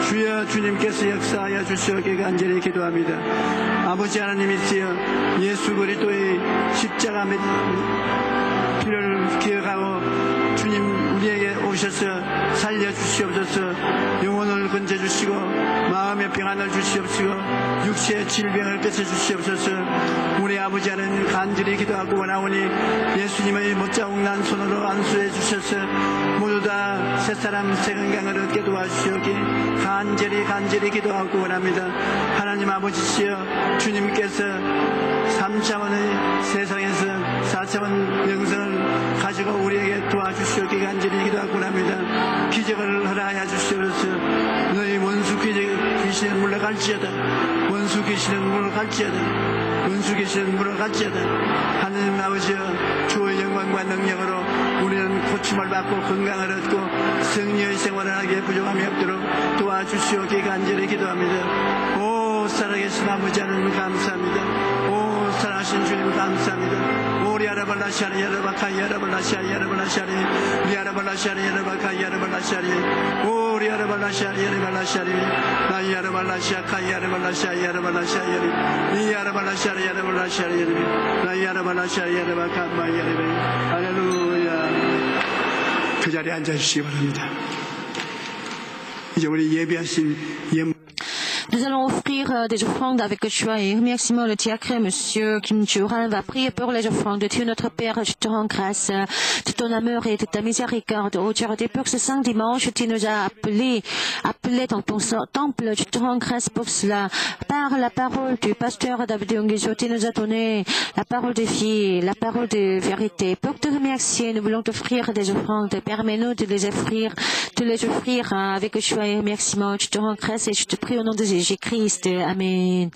주여 주님께서 역사하여 주시옵기를 간절히 기도합니다. 아버지 하나님이시여 예수 그리스도의 십자가 피를 기억하고 주님 우리에게 오셔서 살려주시옵소서. 영혼을 건져주시고 마음의 평안을 주시옵시고 육체의 질병을 뺏어주시옵소서. 우리 아버지 하나님 간절히 기도하고 원하오니 예수님의 못자국 난 손으로 안수해 주셔서 모두 다 새사람 새 건강을 얻게 도와주시오기 간절히 기도하고 원합니다. 하나님 아버지시여 주님께서 3차원의 세상에서 4차원 영성을 가지고 우리에게 도와주시옵기 간절히 기도하고 합니다. 기적을 허락하여 주시옵소서. 너희 원수 귀신은 물러갈지어다. 원수 귀신은 물러갈지어다. 원수 귀신은 물러갈지어다. 하나님 아버지여 주의 영광과 능력으로 우리는 고침을 받고 건강을 얻고 승리의 생활을 하기에 부족함이 없도록 도와주시옵기 간절히 기도합니다. 오 살아계신 아버지 하나님 감사합니다. 오 살아계신 주님 감사합니다. 오리 아라발라샤리 야라바카이 야라발라샤리 야라발라샤리 리아라발라샤리 야라바카이 야라발라샤리 오리 아라발라샤리 야라발라샤리 나이 야라발라샤카이 야라발라샤리 야라발라샤리 이 야라발라샤리 야라발라샤리 나이 야라발라샤리 야라바카마이 야라바이 할렐루야. 그 자리에 앉아주시기 바랍니다. 이제 우리 예배하신 예물 Nous allons offrir des offrandes avec joie et remerciement. Le diacre, Monsieur Kim Juran, va prier pour les offrandes. Dieu notre Père, je te rends grâce de ton amour et de ta miséricorde. Oh Dieu, pour ce saint dimanche, tu nous as appelés dans ton temple. Je te rends grâce pour cela. Par la parole du pasteur David Onguizo, tu nous as donné la parole de vie, la parole de vérité. Pour te remercier, nous voulons t'offrir des offrandes. Permets-nous de les offrir avec joie et remerciement. Je te rends grâce et je te prie au nom de Jésus-Christ. Amen.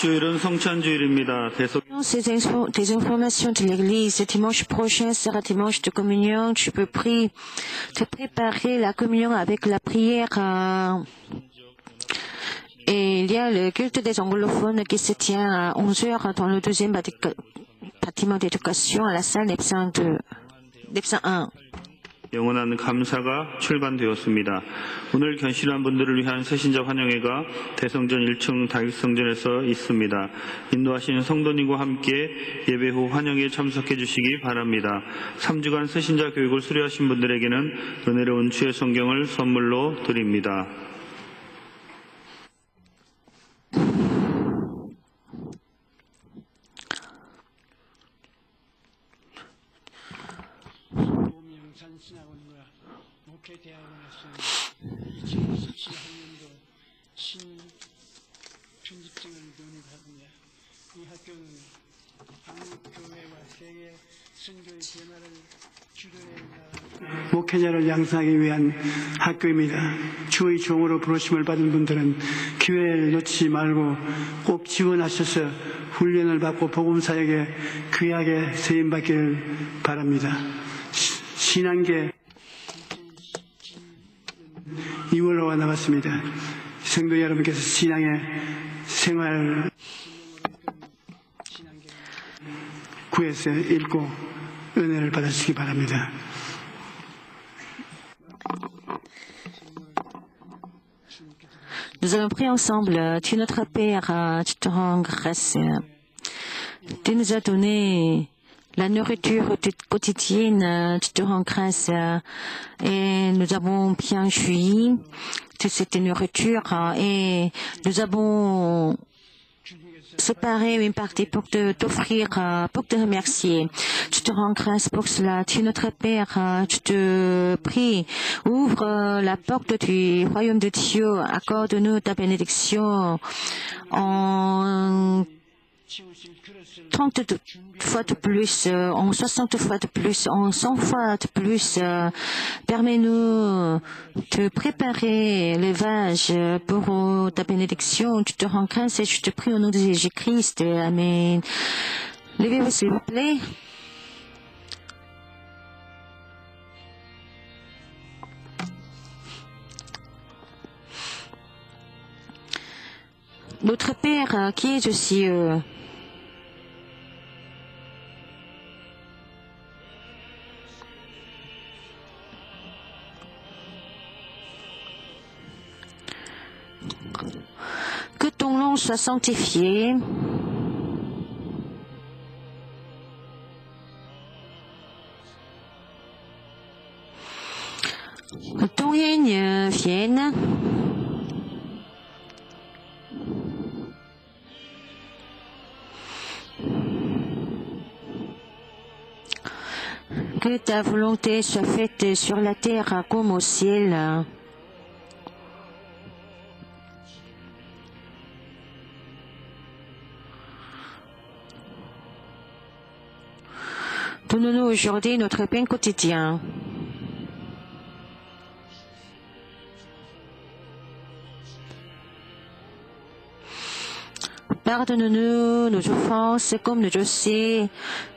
주일은 성찬주일입니다. Des informations de l'Église. Dimanche prochain sera dimanche de communion. Tu peux te préparer la communion avec la prière. Et il y a le culte des anglophones qui se tient à 11h dans le deuxième bâtiment d'éducation à la salle Nepsan 1. 영원한 감사가 출간되었습니다. 오늘 견실한 분들을 위한 새신자 환영회가 대성전 1층 다윗성전에서 있습니다. 인도하시는 성도님과 함께 예배 후 환영회에 참석해 주시기 바랍니다. 3주간 새신자 교육을 수료하신 분들에게는 은혜로운 주의 성경을 선물로 드립니다. 산신학원과 목회대학원에서 2017학년도 신편집증을 논입합니다. 이 학교는 한국교회와 세계 선교의 변화를 주도해 목회자를 양성하기 위한 학교입니다. 주의 종으로 부르심을 받은 분들은 기회를 놓치지 말고 꼭 지원하셔서 훈련을 받고 복음사역에 귀하게 세임받기를 바랍니다. 신앙계 2월호가 남았습니다. 성도 여러분께서 신앙의 생활 구해서 읽고 은혜를 받으시기 바랍니다. Nous allons prier ensemble. Tu es notre Père, tu te rends grâce. Tu nous as donné la nourriture quotidienne, tu te rends grâce. Et nous avons bien joui de cette nourriture et nous avons séparé une partie pour t'offrir, pour te remercier. Tu te rends grâce pour cela. Tu es notre Père, tu te prie. Ouvre la porte du royaume de Dieu. Accorde-nous ta bénédiction en 30 fois de plus, en 60 fois de plus, en 100 fois de plus. Permets-nous de préparer les vaches pour ta bénédiction. Tu te rends grâce et je te prie au nom de Jésus-Christ. Amen. Levez-vous s'il vous plaît. Notre Père qui est aux cieux, que ton nom soit sanctifié. Que ton règne vienne. Que ta volonté soit faite sur la terre comme au ciel. Donne-nous aujourd'hui notre pain quotidien. Pardonne-nous nos offenses comme nous aussi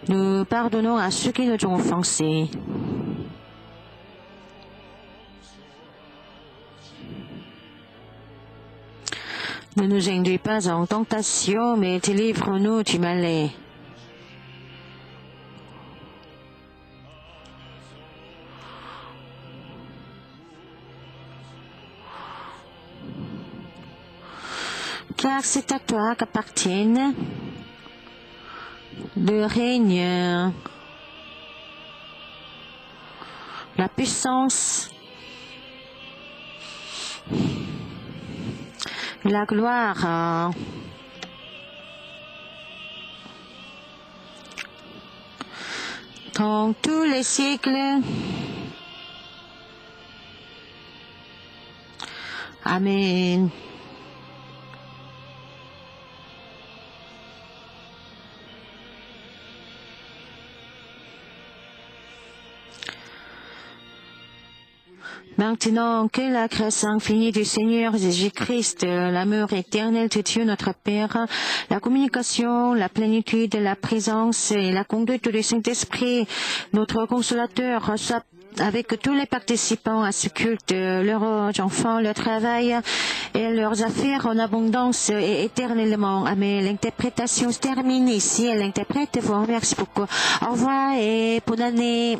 nous pardonnons à ceux qui nous ont offensés. Ne nous induis pas en tentation, mais délivre-nous du mal. Car c'est à toi qu'appartiennent le règne, la puissance, la gloire. Dans tous les siècles. Amen. Maintenant que la grâce infinie du Seigneur Jésus-Christ, l'amour éternel de Dieu notre Père, la communication, la plénitude, la présence et la conduite du Saint-Esprit, notre consolateur, soit avec tous les participants à ce culte, leurs enfants, leur travail et leurs affaires en abondance et éternellement. Amen. L'interprétation se termine ici et l'interprète vous remercie beaucoup. Au revoir et bonne année.